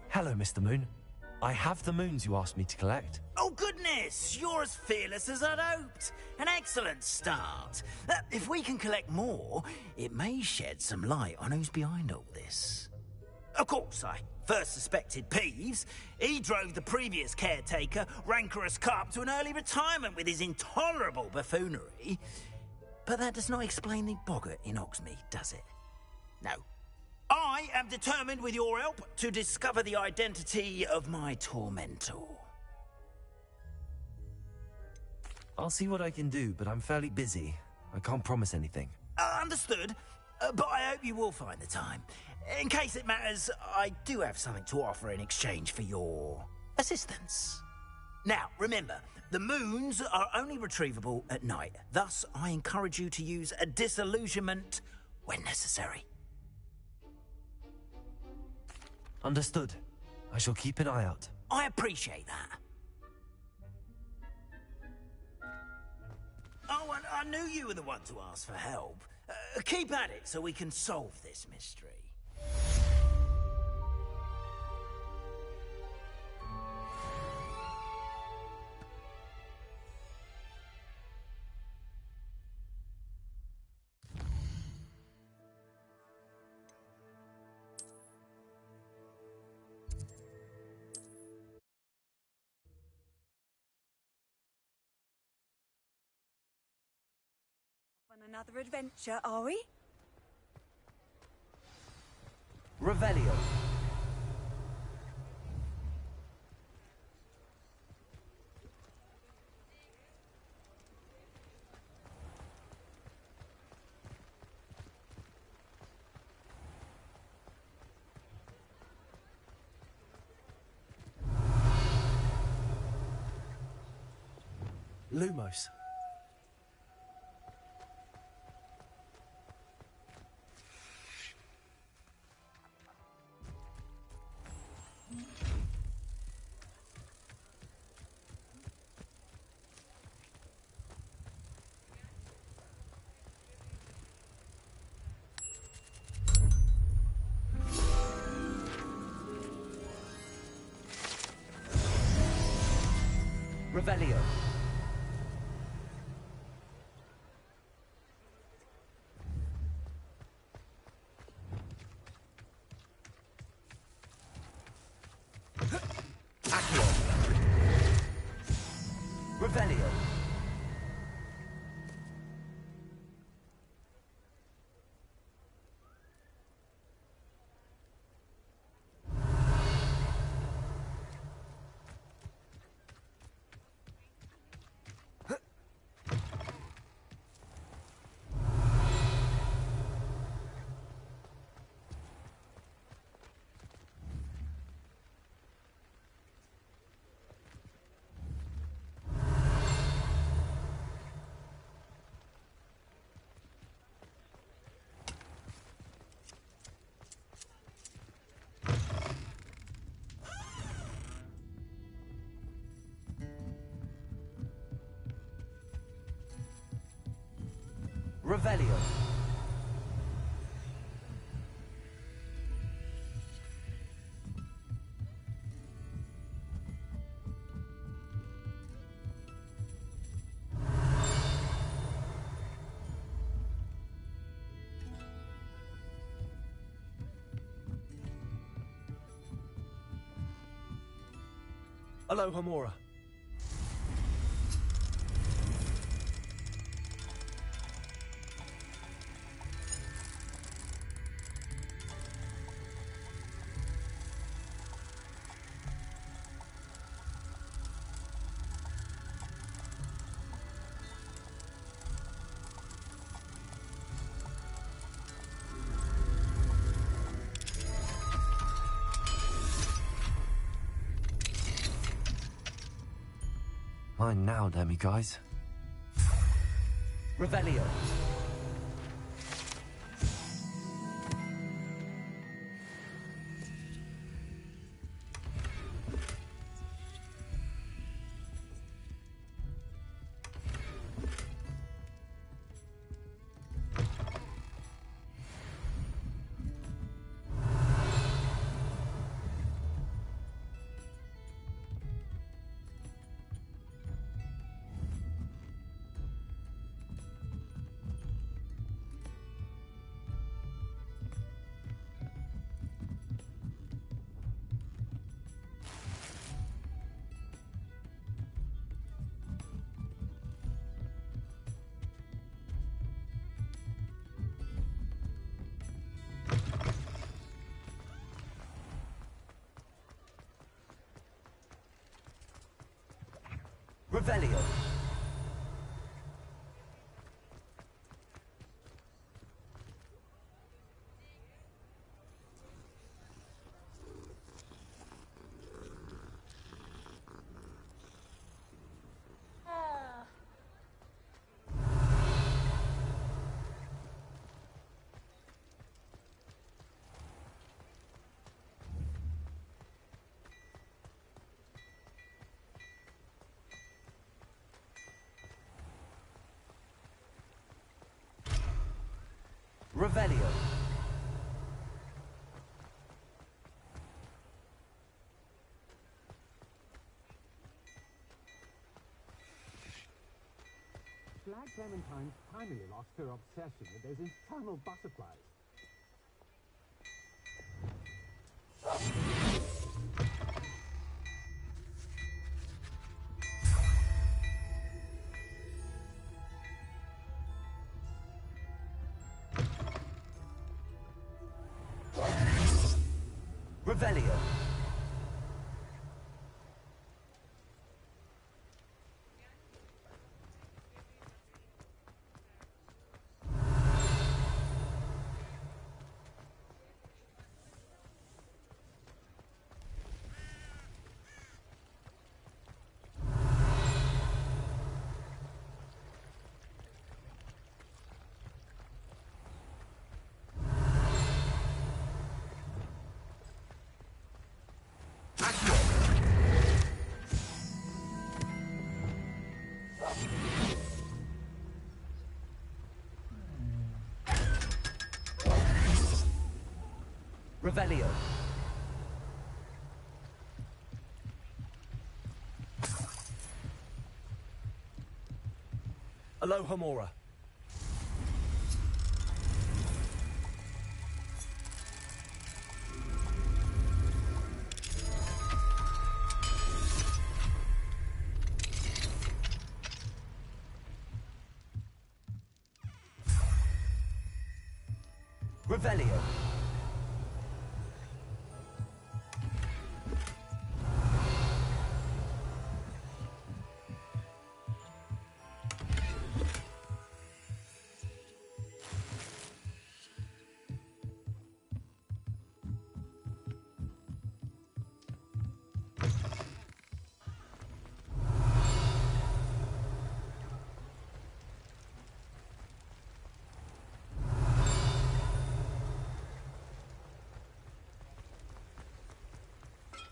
S1: Hello, Mr. Moon. I have the moons you asked me to collect.
S6: Oh, goodness! You're as fearless as I'd hoped. An excellent start. If we can collect more, it may shed some light on who's behind all this. Of course, I first suspected Peeves. He drove the previous caretaker, Rancorous Carp, to an early retirement with his intolerable buffoonery. But that does not explain the boggart in Hogsmeade, does it? No. I am determined, with your help, to discover the identity of my tormentor.
S1: I'll see what I can do, but I'm fairly busy. I can't promise anything.
S6: Understood, but I hope you will find the time. In case it matters, I do have something to offer in exchange for your assistance. Now, remember, the moons are only retrievable at night. Thus, I encourage you to use a disillusionment when necessary.
S1: Understood. I shall keep an eye out.
S6: I appreciate that. Oh, and I knew you were the one to ask for help. Keep at it so we can solve this mystery.
S4: On another adventure, are we?
S1: Revelio. Lumos. Revelio. Accio. Revelio. Revelio. Aloha Mora. Mine now, guys. Revelio. Revelio. Revelio.
S17: Flag Clementine finally lost her obsession with those infernal butterflies.
S1: Revelio. Revelio. Aloha Mora. Revelio.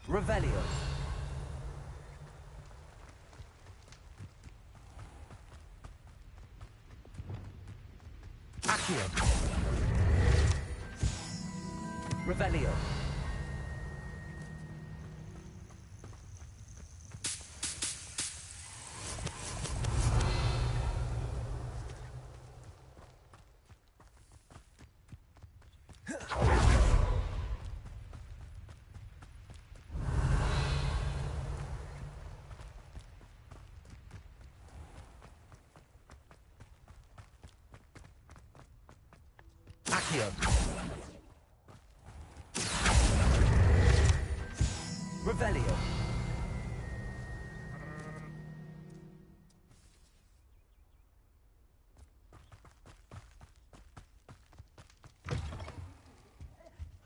S1: Revelio. Accio. Revelio.
S2: Accio. Revelio.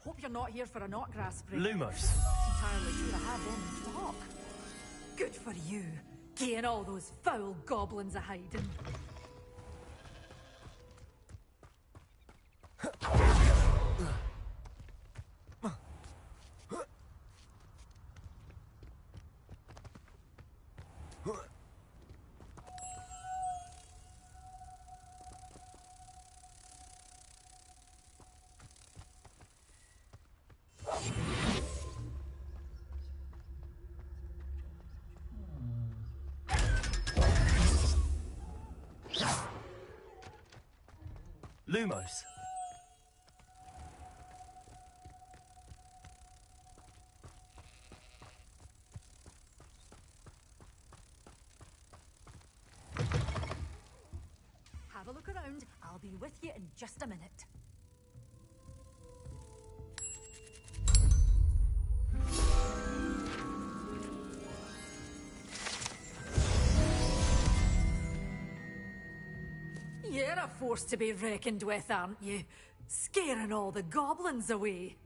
S15: Hope you're not here for a knotgrass spray.
S2: Lumos.
S15: Not entirely sure I have them in stock. Good for you. Getting all those foul goblins a hiding.
S2: Lumos.
S15: Have a look around. I'll be with you in just a minute. You're a force to be reckoned with, aren't you? Scaring all the goblins away.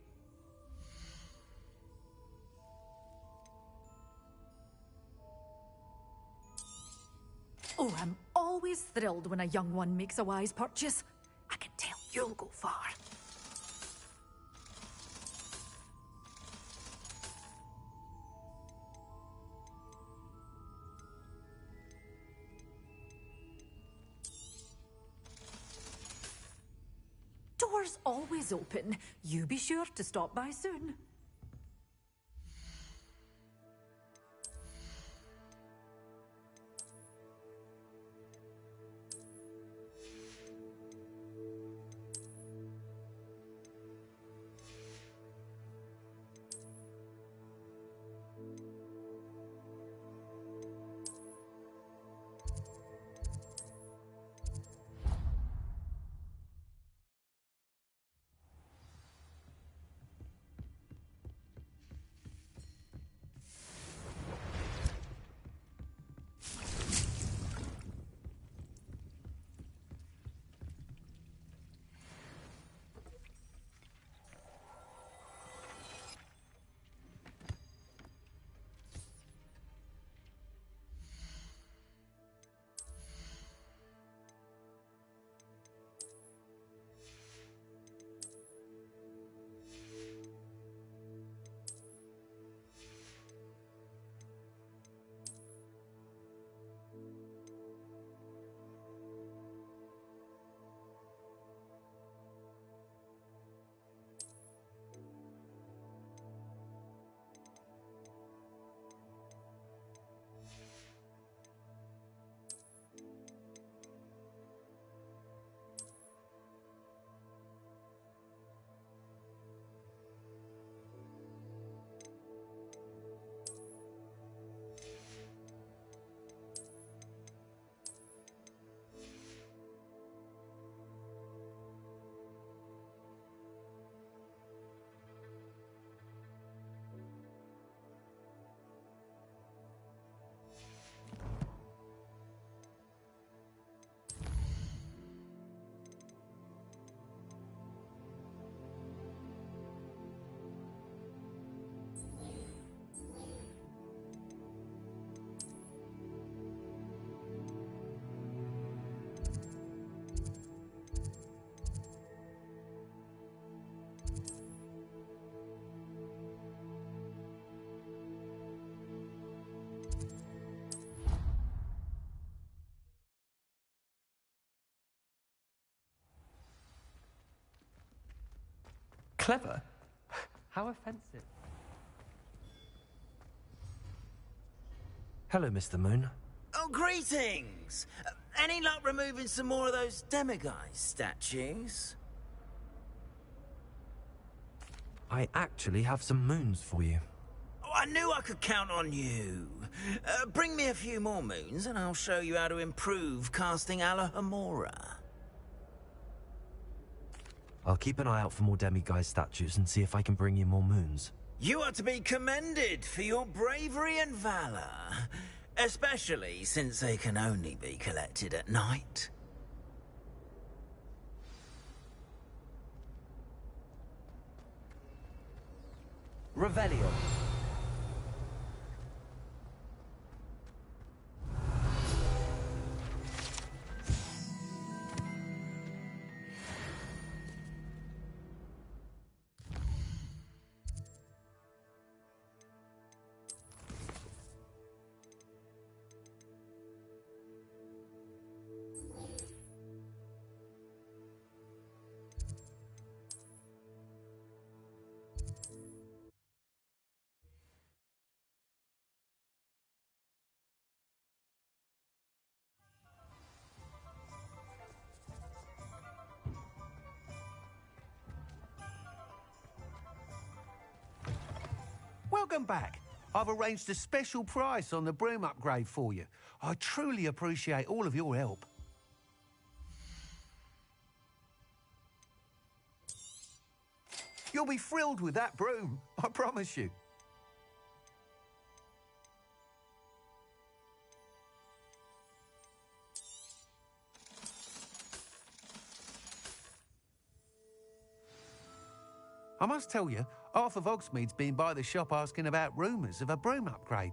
S15: Oh, I'm always thrilled when a young one makes a wise purchase. I can tell you'll go far. Doors always open. You be sure to stop by soon.
S2: Clever? How offensive.
S1: Hello, Mr. Moon.
S6: Oh, greetings! Any luck removing some more of those demiguise statues?
S1: I actually have some moons for you.
S6: Oh, I knew I could count on you. Bring me a few more moons and I'll show you how to improve casting Alohomora.
S1: I'll keep an eye out for more demiguise statues and see if I can bring you more moons.
S6: You are to be commended for your bravery and valor, especially since they can only be collected at night.
S1: Revelio.
S10: Welcome back. I've arranged a special price on the broom upgrade for you. I truly appreciate all of your help. You'll be thrilled with that broom, I promise you. I must tell you, half of Hogsmeade's been by the shop asking about rumours of a broom upgrade.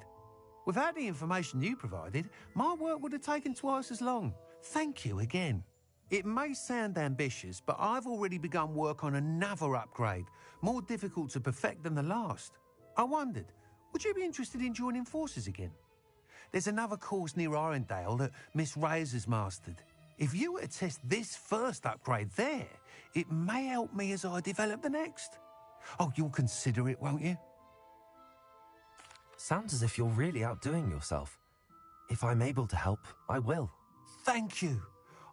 S10: Without the information you provided, my work would have taken twice as long. Thank you again. It may sound ambitious, but I've already begun work on another upgrade, more difficult to perfect than the last. I wondered, would you be interested in joining forces again? There's another course near Arendale that Miss Reyes has mastered. If you were to test this first upgrade there, it may help me as I develop the next. Oh, you'll consider it, won't you?
S1: Sounds as if you're really outdoing yourself. If I'm able to help, I will.
S10: Thank you.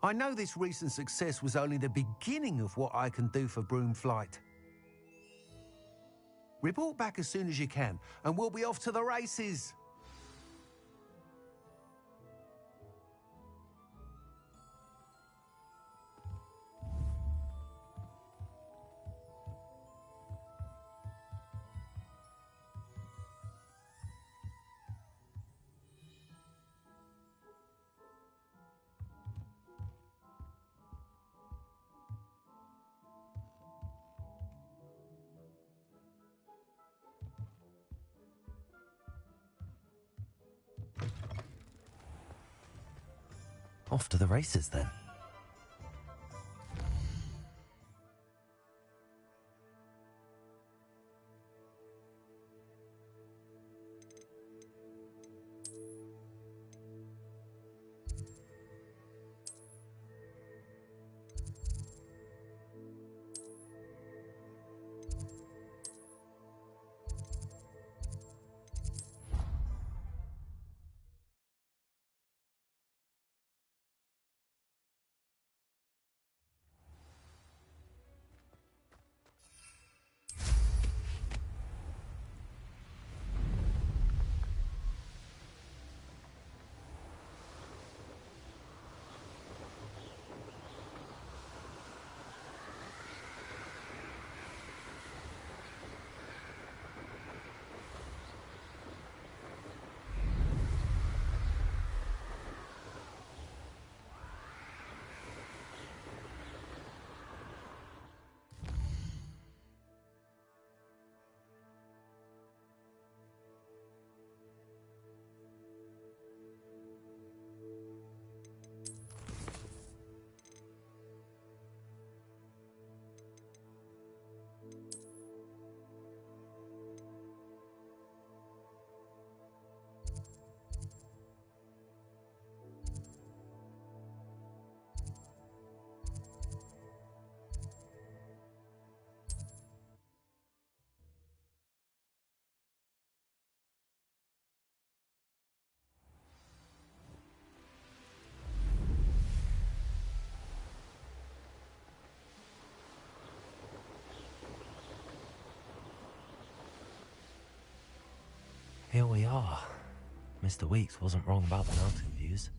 S10: I know this recent success was only the beginning of what I can do for Broomflight. Report back as soon as you can, and we'll be off to the races.
S1: Off to the races, then. Here we are. Mr. Weeks wasn't wrong about the mountain views.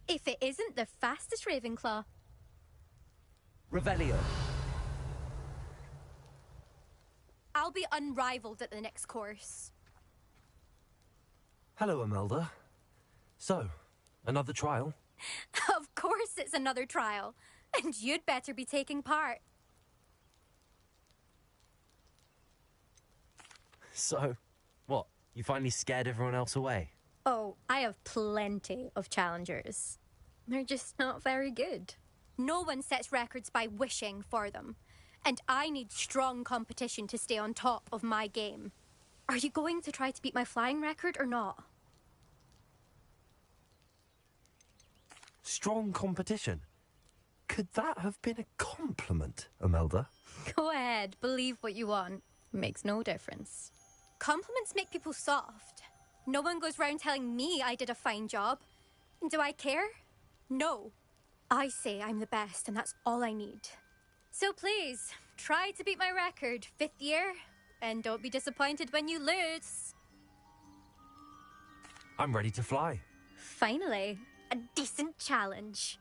S18: If it isn't the fastest Ravenclaw.
S1: Revelio.
S18: I'll be unrivaled at the next course.
S1: Hello, Imelda. So, another trial?
S18: Of course it's another trial. And you'd better be taking part.
S1: So, what? You finally scared everyone else away?
S18: Oh, I have plenty of challengers. They're just not very good. No one sets records by wishing for them. And I need strong competition to stay on top of my game. Are you going to try to beat my flying record or not?
S1: Strong competition? Could that have been a compliment, Imelda?
S18: Go ahead, believe what you want. Makes no difference. Compliments make people soft. No one goes round telling me I did a fine job. Do I care? No. I say I'm the best and that's all I need. So please, try to beat my record, 5th year, and don't be disappointed when you lose.
S1: I'm ready to fly.
S18: Finally, a decent challenge.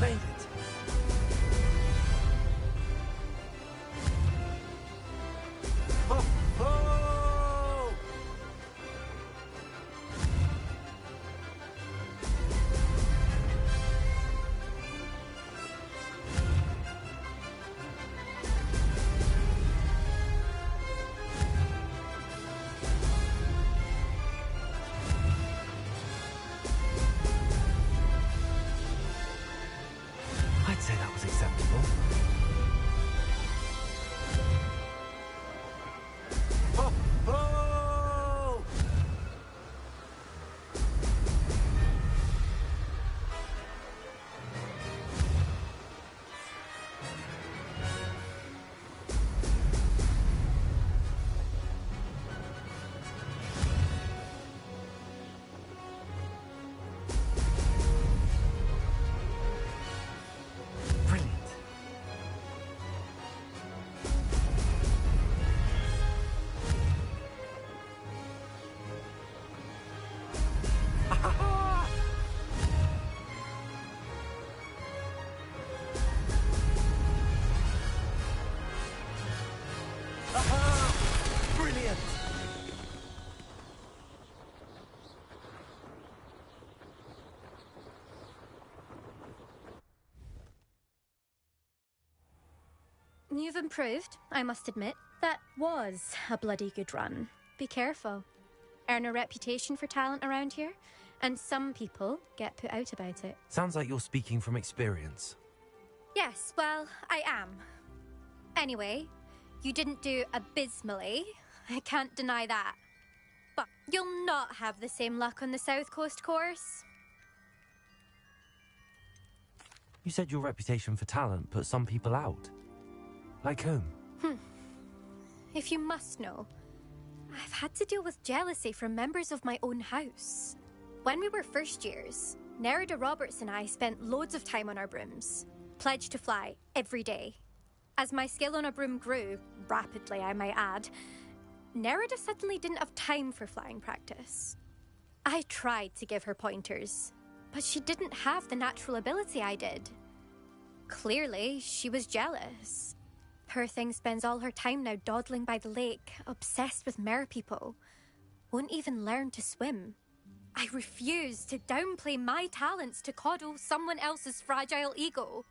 S1: Made it. Oh, oh! I'd say that was acceptable. Oh, oh! Brilliant!
S18: You've improved, I must admit. That was a bloody good run. Be careful. Earn a reputation for talent around here, and some people get put out about it.
S1: Sounds like you're speaking from experience.
S18: Yes, well, I am. Anyway, you didn't do abysmally. I can't deny that. But you'll not have the same luck on the South Coast course.
S1: You said your reputation for talent put some people out. Like whom?
S18: If you must know, I've had to deal with jealousy from members of my own house. When we were first years, Nerida Roberts and I spent loads of time on our brooms, pledged to fly every day. As my skill on a broom grew, rapidly I might add, Nerida suddenly didn't have time for flying practice. I tried to give her pointers, but she didn't have the natural ability I did. Clearly, she was jealous. Poor thing spends all her time now dawdling by the lake, obsessed with merpeople. Won't even learn to swim. I refuse to downplay my talents to coddle someone else's fragile ego.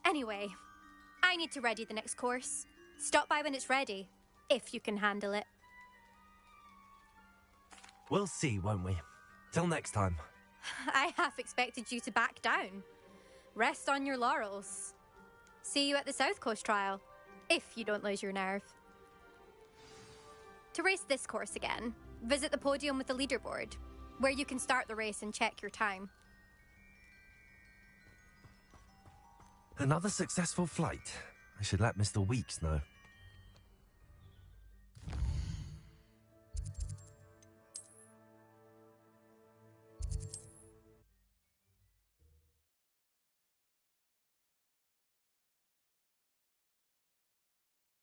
S18: Anyway, I need to ready the next course. Stop by when it's ready, if you can handle it.
S1: We'll see, won't we? Till next time.
S18: I half expected you to back down. Rest on your laurels. See you at the South Coast trial. if you don't lose your nerve. To race this course again, visit the podium with the leaderboard, where you can start the race and check your time.
S1: Another successful flight. I should let Mr. Weeks know.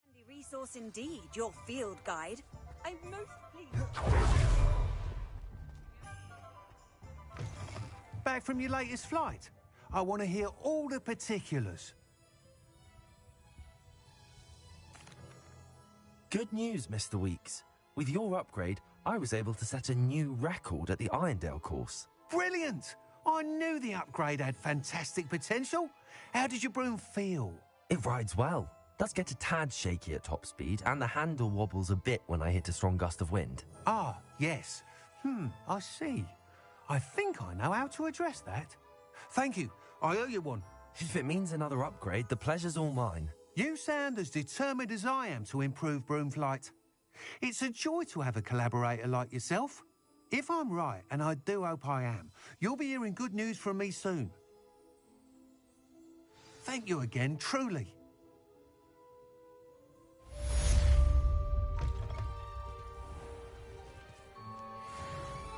S4: Handy resource indeed, your field guide. I'm most pleased.
S10: Back from your latest flight? I want to hear all the particulars.
S1: Good news, Mr. Weeks. With your upgrade, I was able to set a new record at the Irondale course.
S10: Brilliant! I knew the upgrade had fantastic potential. How did your broom feel?
S1: It rides well. Does get a tad shaky at top speed, and the handle wobbles a bit when I hit a strong gust of wind.
S10: Ah, yes. I see. I think I know how to address that. Thank you. I owe you one.
S1: If it means another upgrade, the pleasure's all mine.
S10: You sound as determined as I am to improve broom flight. It's a joy to have a collaborator like yourself. If I'm right, and I do hope I am, you'll be hearing good news from me soon. Thank you again, truly.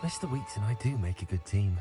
S1: Mr. Weeks and I do make a good team.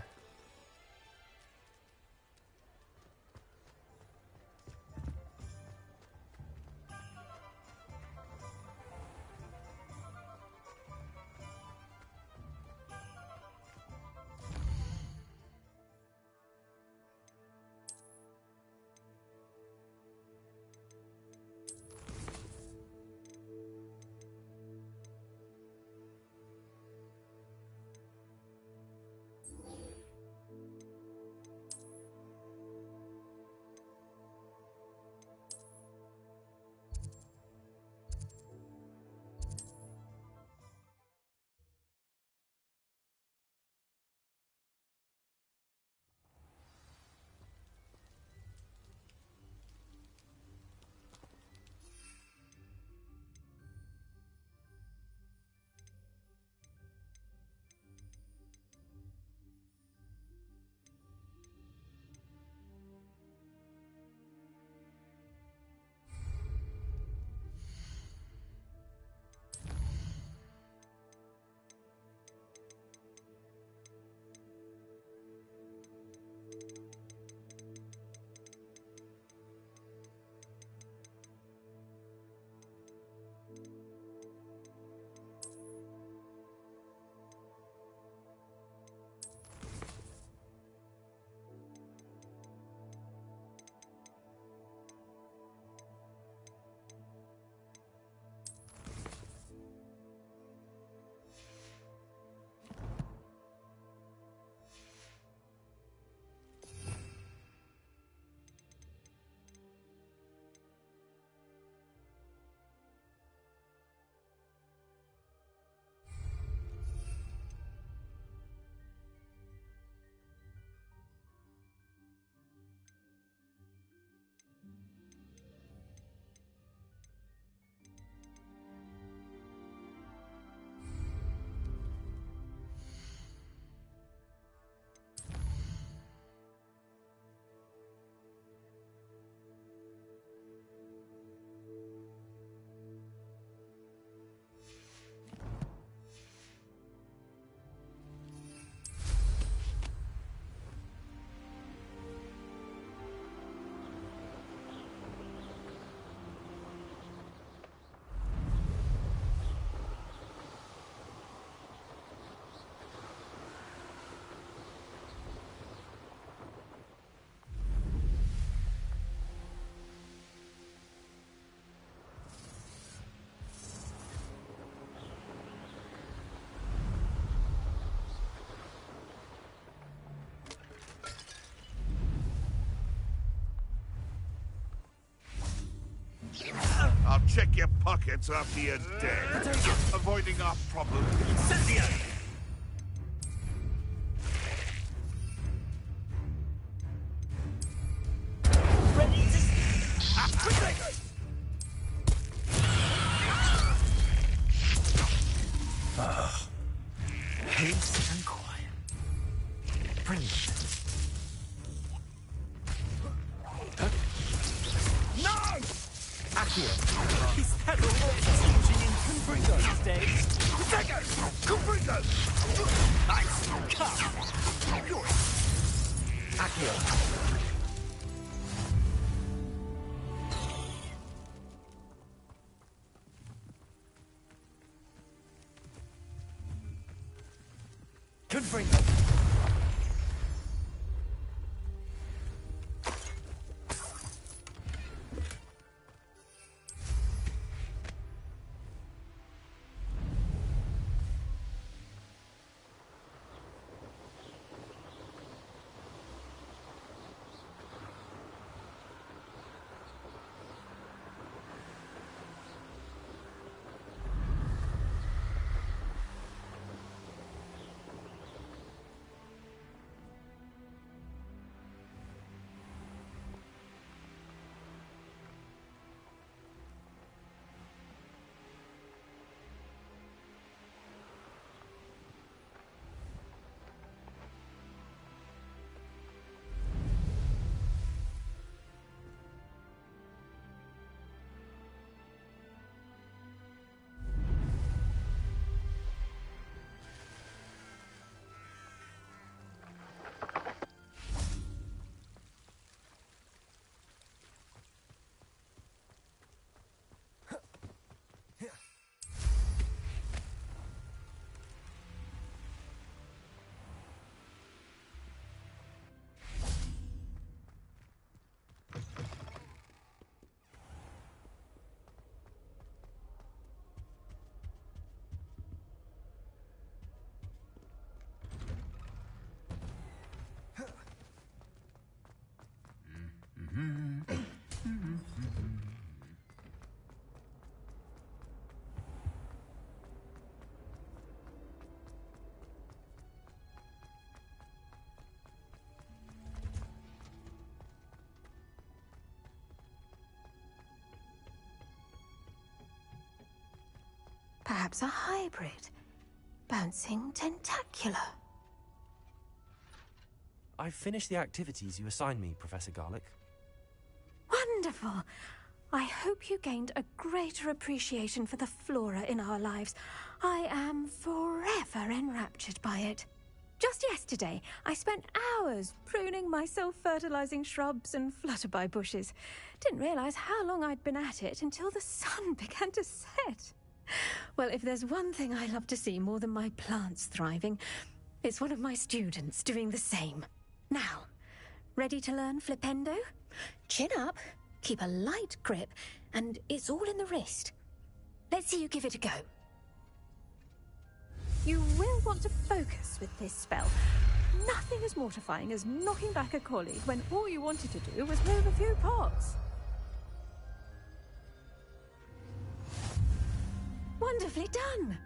S3: I'll check your pockets after you're dead. Avoiding our problem. Incendio!
S6: Ready to...
S2: Accio. Is that all that's teaching in Confringo these days?
S3: Protego! Confringo!
S2: Nice! Come! You're
S1: Accio. Confringo.
S19: Perhaps a hybrid. Bouncing tentacular.
S1: I've finished the activities you assigned me, Professor Garlick.
S19: Wonderful! I hope you gained a greater appreciation for the flora in our lives. I am forever enraptured by it. Just yesterday, I spent hours pruning my self-fertilizing shrubs and flutterby bushes. Didn't realize how long I'd been at it until the sun began to set. Well, if there's one thing I love to see more than my plants thriving, it's one of my students doing the same. Now, ready to learn Flipendo? Chin up, keep a light grip, and it's all in the wrist. Let's see you give it a go. You will want to focus with this spell. Nothing as mortifying as knocking back a colleague when all you wanted to do was move a few pots. Wonderfully done!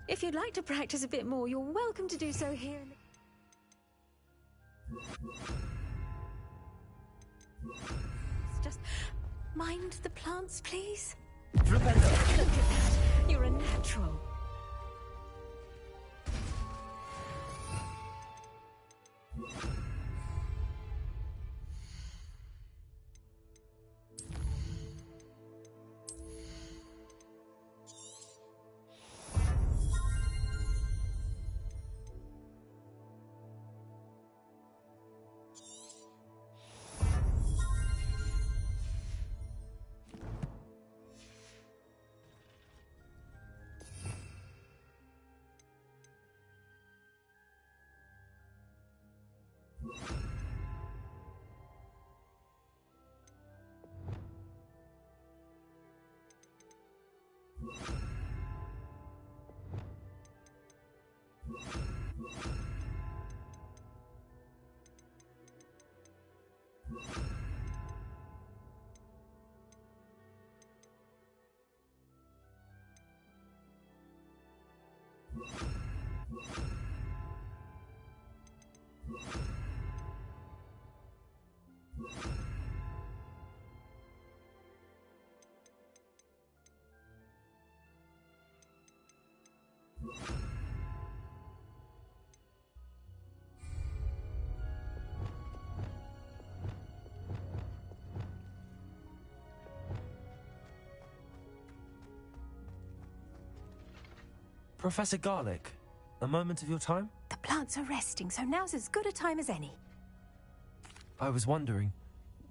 S19: If you'd like to practice a bit more, you're welcome to do so here in the... Just mind the plants, please. Look at that! You're a natural.
S1: Professor Garlic, a moment of your time?
S19: The plants are resting, so now's as good a time as any.
S1: I was wondering,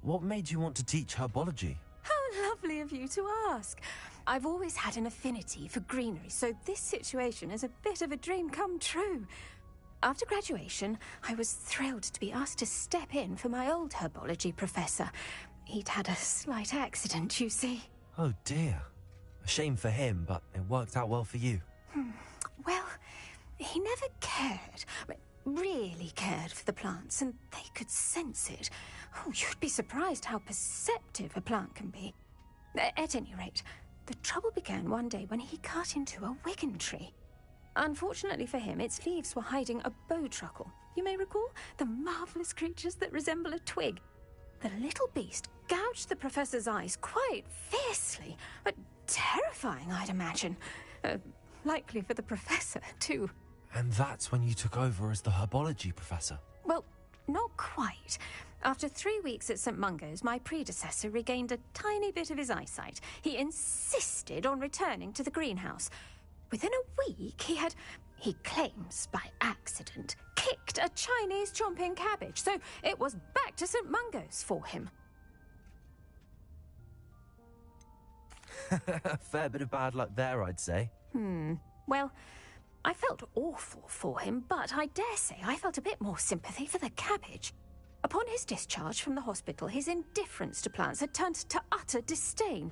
S1: what made you want to teach herbology?
S19: How lovely of you to ask. I've always had an affinity for greenery, so this situation is a bit of a dream come true. After graduation, I was thrilled to be asked to step in for my old herbology professor. He'd had a slight accident, you see.
S1: Oh dear. A shame for him, but it worked out well for you.
S19: Well, he never cared, really cared for the plants, and they could sense it. Oh, you'd be surprised how perceptive a plant can be. At any rate, the trouble began one day when he cut into a wigan tree. Unfortunately for him, its leaves were hiding a bowtruckle. You may recall the marvellous creatures that resemble a twig. The little beast gouged the professor's eyes quite fiercely, but terrifying, I'd imagine. Likely for the professor, too.
S1: And that's when you took over as the herbology professor?
S19: Well, not quite. After 3 weeks at St. Mungo's, my predecessor regained a tiny bit of his eyesight. He insisted on returning to the greenhouse. Within a week, he claims by accident, kicked a Chinese chomping cabbage, so it was back to St. Mungo's for him.
S1: A fair bit of bad luck there, I'd say.
S19: Well, I felt awful for him, but I dare say I felt a bit more sympathy for the cabbage. Upon his discharge from the hospital, his indifference to plants had turned to utter disdain.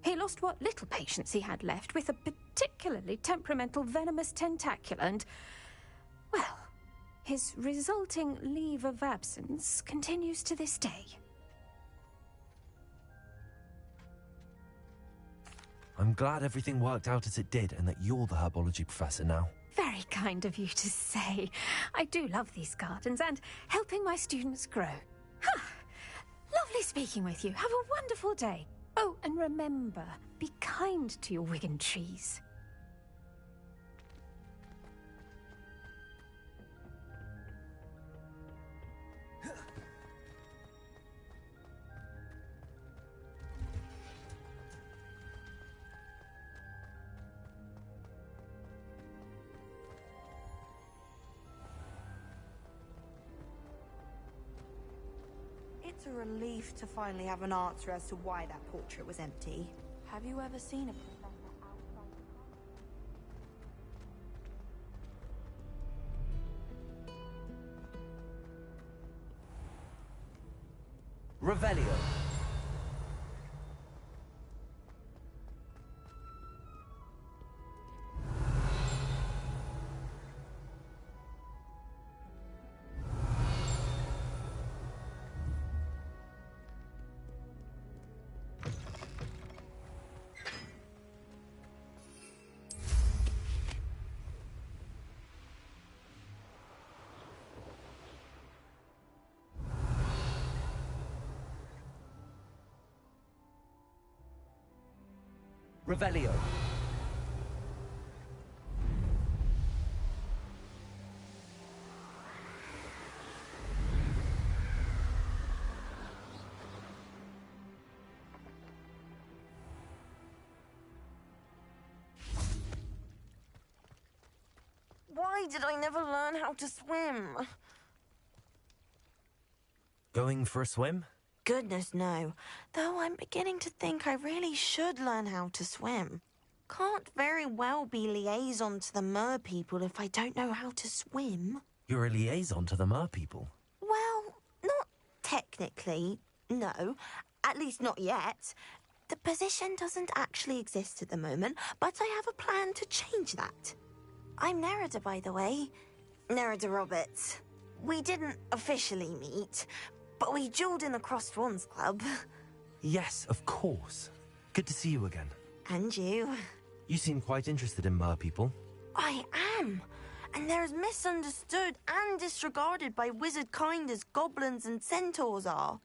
S19: He lost what little patience he had left with a particularly temperamental venomous tentacula and, well, his resulting leave of absence continues to this day.
S1: I'm glad everything worked out as it did and that you're the herbology professor now.
S19: Very kind of you to say. I do love these gardens and helping my students grow. Lovely speaking with you. Have a wonderful day. Oh, and remember, be kind to your wigan trees.
S8: It's a relief to finally have an answer as to why that portrait was empty. Have you ever seen a professor outside?
S1: Revelio. Revelio.
S8: Why did I never learn how to swim?
S1: Going for a swim?
S8: Goodness, no. Though I'm beginning to think I really should learn how to swim. Can't very well be liaison to the mer people if I don't know how to swim.
S1: You're a liaison to the mer people?
S8: Well, not technically, no. At least not yet. The position doesn't actually exist at the moment, but I have a plan to change that. I'm Nerida, by the way. Nerida Roberts. We didn't officially meet, but we duelled in the Crossed Swans Club.
S1: Yes, of course. Good to see you again.
S8: And you.
S1: You seem quite interested in mer people.
S8: I am. And they're as misunderstood and disregarded by wizard kind as goblins and centaurs are.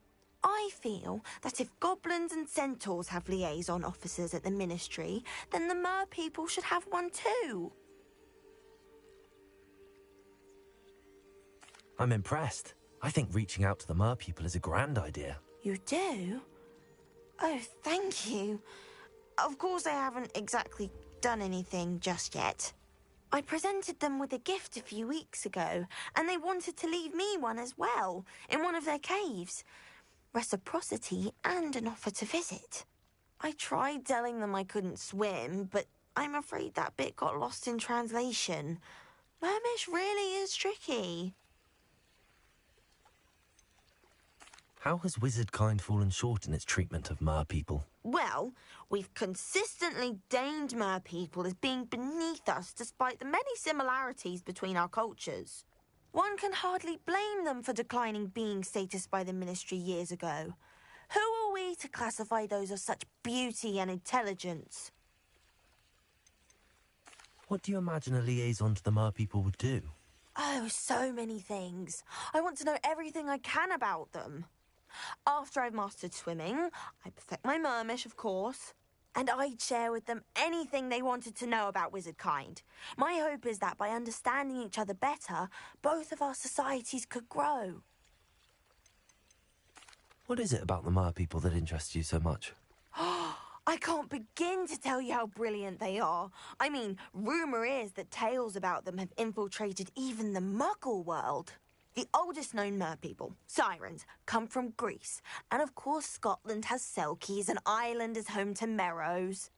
S8: I feel that if goblins and centaurs have liaison officers at the Ministry, then the mer people should have one too.
S1: I'm impressed. I think reaching out to the mer people is a grand idea.
S8: You do? Oh, thank you. Of course I haven't exactly done anything just yet. I presented them with a gift a few weeks ago, and they wanted to leave me one as well, in one of their caves. Reciprocity and an offer to visit. I tried telling them I couldn't swim, but I'm afraid that bit got lost in translation. Mermish really is tricky.
S1: How has wizardkind fallen short in its treatment of mer people?
S8: Well, we've consistently deemed mer people as being beneath us despite the many similarities between our cultures. One can hardly blame them for declining being status by the Ministry years ago. Who are we to classify those of such beauty and intelligence?
S1: What do you imagine a liaison to the mer people would do?
S8: Oh, so many things. I want to know everything I can about them. After I've mastered swimming, I perfect my mermish, of course, and I'd share with them anything they wanted to know about wizardkind. My hope is that by understanding each other better, both of our societies could grow.
S1: What is it about the mer people that interests you so much?
S8: I can't begin to tell you how brilliant they are. I mean, rumour is that tales about them have infiltrated even the Muggle world. The oldest known mer people, sirens, come from Greece. And of course Scotland has Selkies and Ireland is home to Merrows.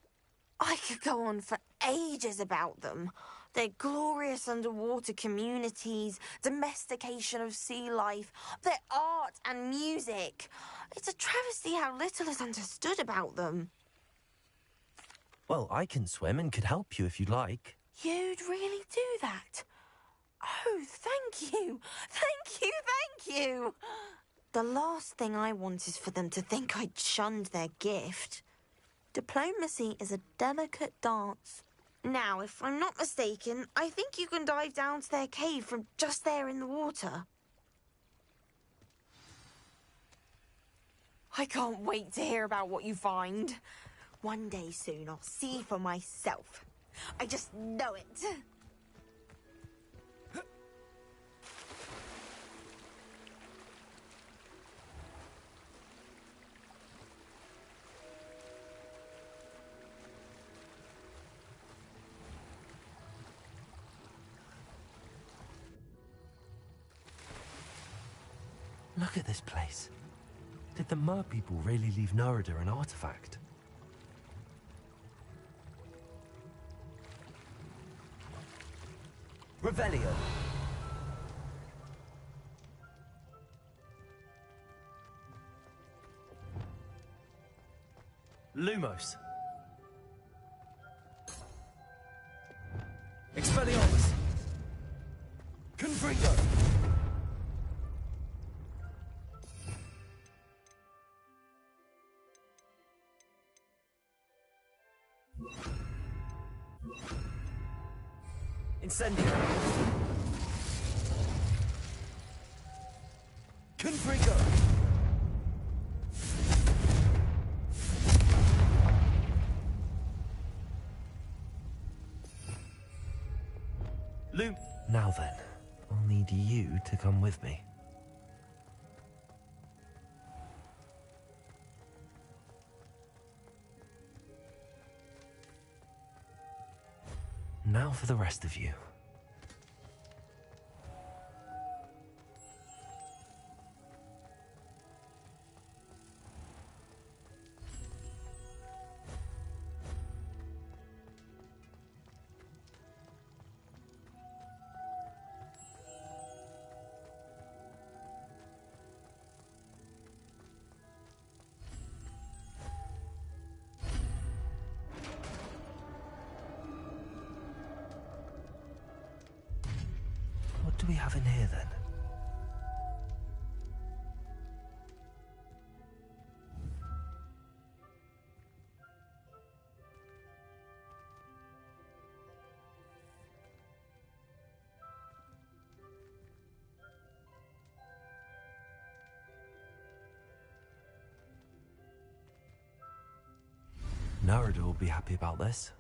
S8: I could go on for ages about them. Their glorious underwater communities, domestication of sea life, their art and music. It's a travesty how little is understood about them.
S1: Well, I can swim and could help you if you'd like.
S8: You'd really do that? Oh, thank you. Thank you, thank you. The last thing I want is for them to think I'd shunned their gift. Diplomacy is a delicate dance. Now, if I'm not mistaken, I think you can dive down to their cave from just there in the water. I can't wait to hear about what you find. One day soon, I'll see for myself. I just know it.
S1: Look at this place. Did the mer people really leave Nerida an artifact? Revelio. Lumos. Expelliarmus. Confringo. Incendio. Confringo. Now then, I'll need you to come with me. Now for the rest of you. What do we have in here, then? Nerida will be happy about this.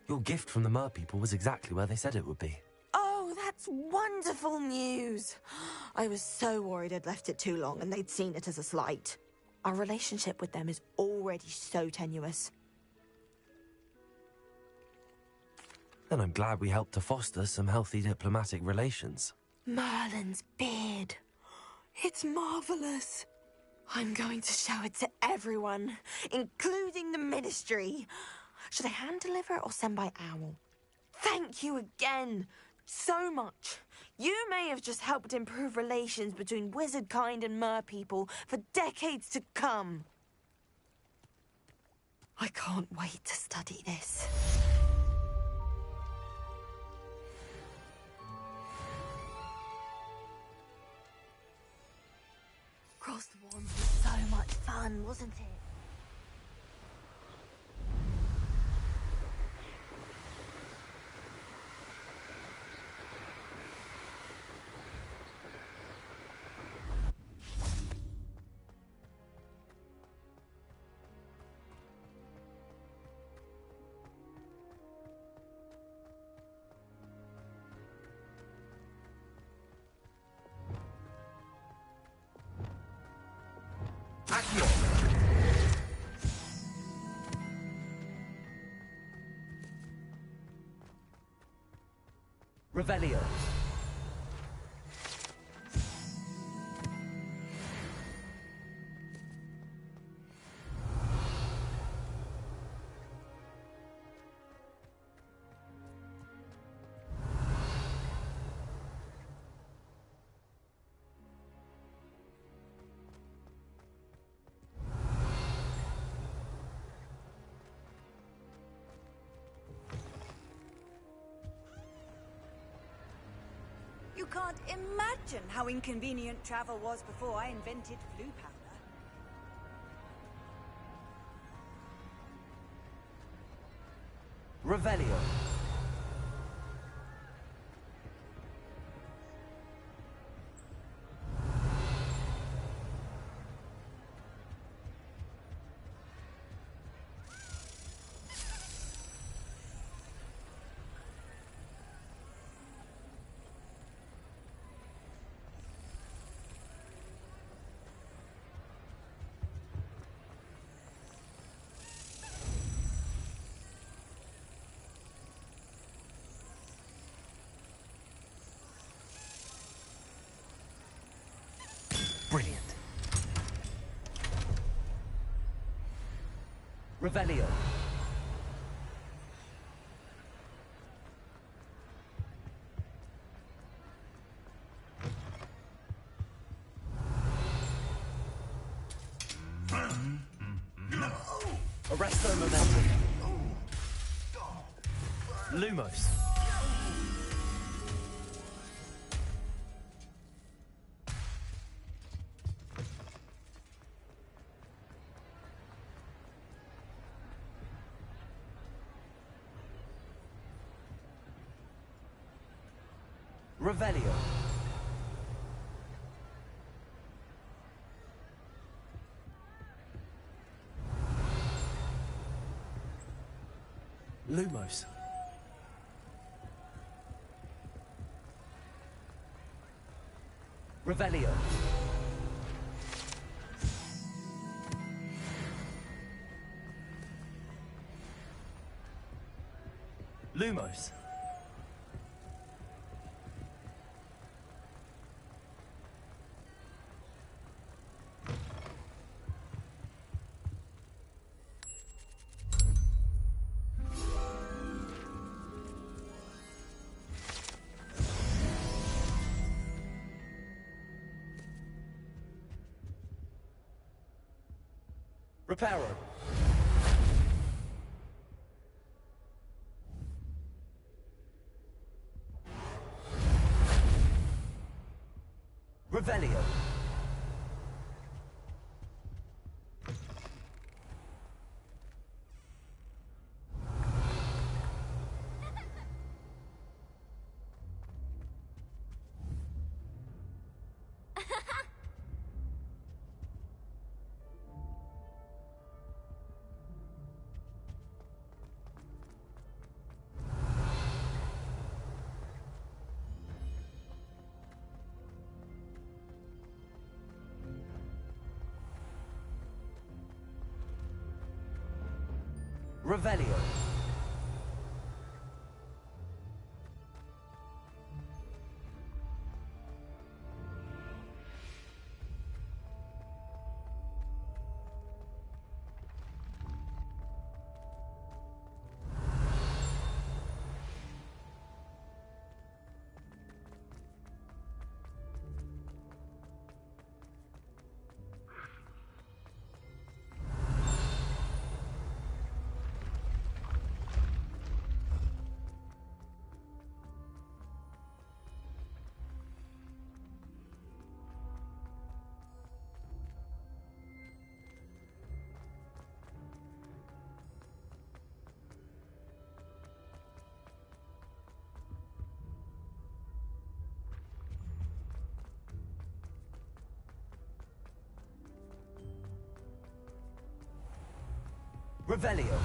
S1: Your gift from the Mer people was exactly where they said it would be.
S8: Oh, that's wonderful news. I was so worried I'd left it too long and they'd seen it as a slight. Our relationship with them is already so tenuous.
S1: Then I'm glad we helped to foster some healthy diplomatic relations.
S8: Merlin's beard. It's marvelous. I'm going to show it to everyone, including the Ministry. Should I hand deliver or send by owl? Thank you again so much. You may have just helped improve relations between wizard kind and mer people for decades to come. I can't wait to study this. Cross the Wands was so much fun, wasn't it?
S1: Revelio.
S4: You can't imagine how inconvenient travel was before I invented blue powder.
S1: Revelio. Brilliant. Revelio. Arresto momentum. Lumos. Revelio. Lumos. Revelio. Lumos. Reparo. Revelio. Revelio. Revelio.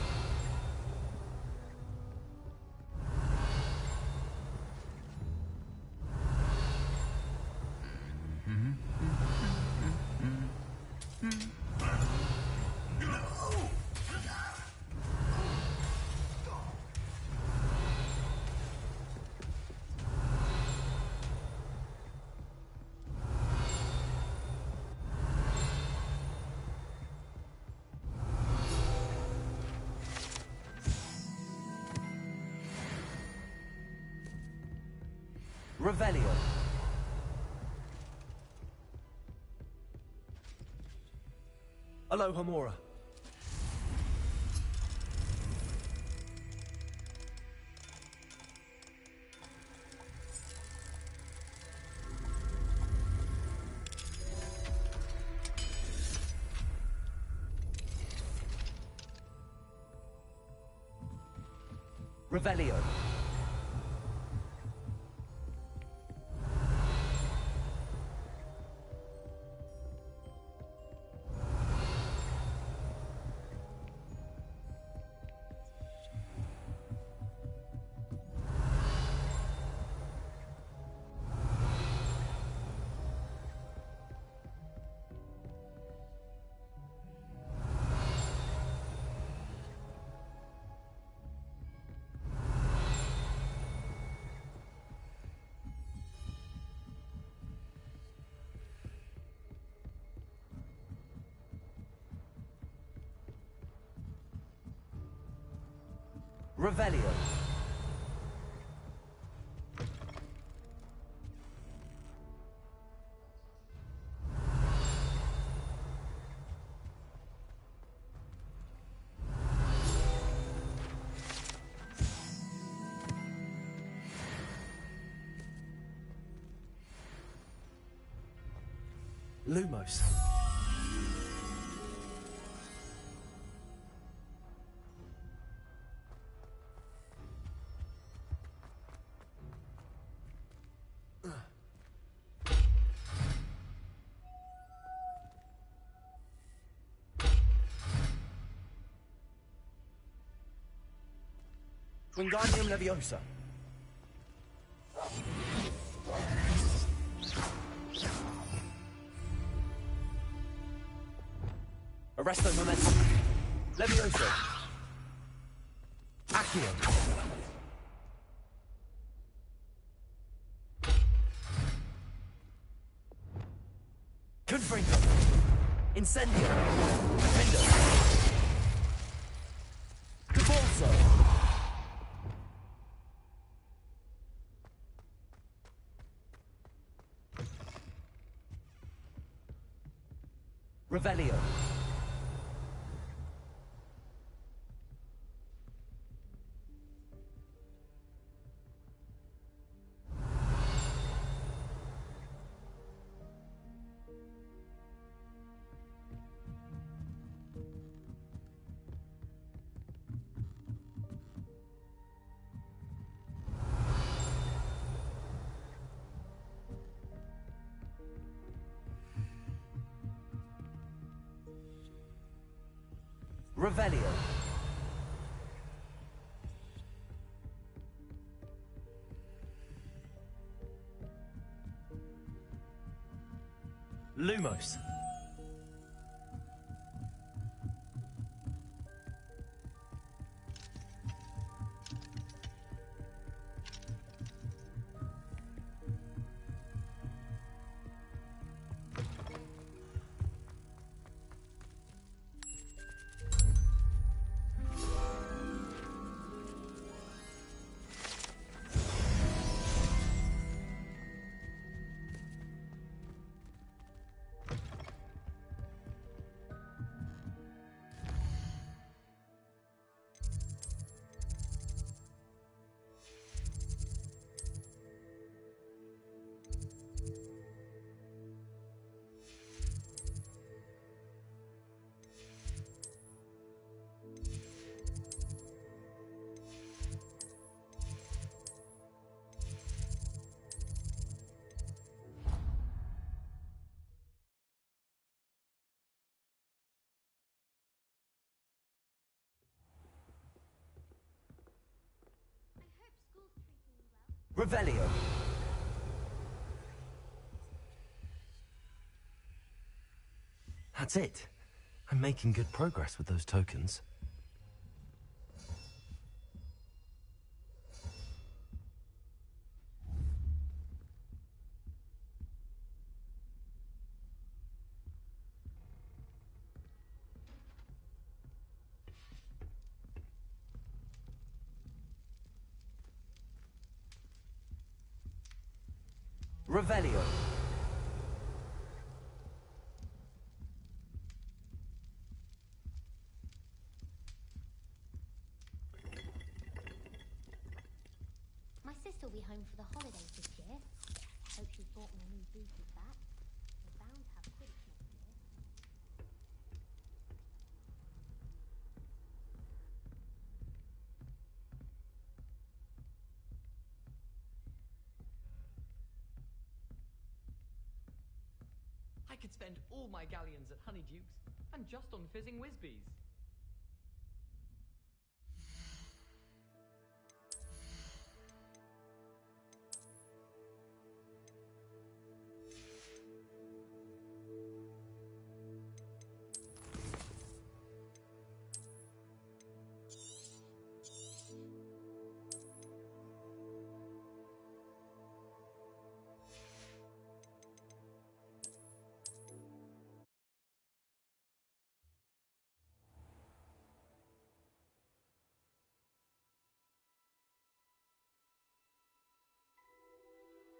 S1: Revelio. Aloha Mora. Revelio. Revelio. Lumos. Wingardium Leviosa. Arresto Momentum. Levioso. Accio. Confringo. Incendio. Defendo. Cabalso. Revelio. Revelio. Lumos. Revelio. That's it. I'm making good progress with those tokens. Revelio.
S16: My sister will be home for the holidays this year. Hope she's bought me a new boosted bat. We're bound to have Quidditch next year.
S2: I could spend all my galleons at Honeyduke's and just on fizzing Whizbees.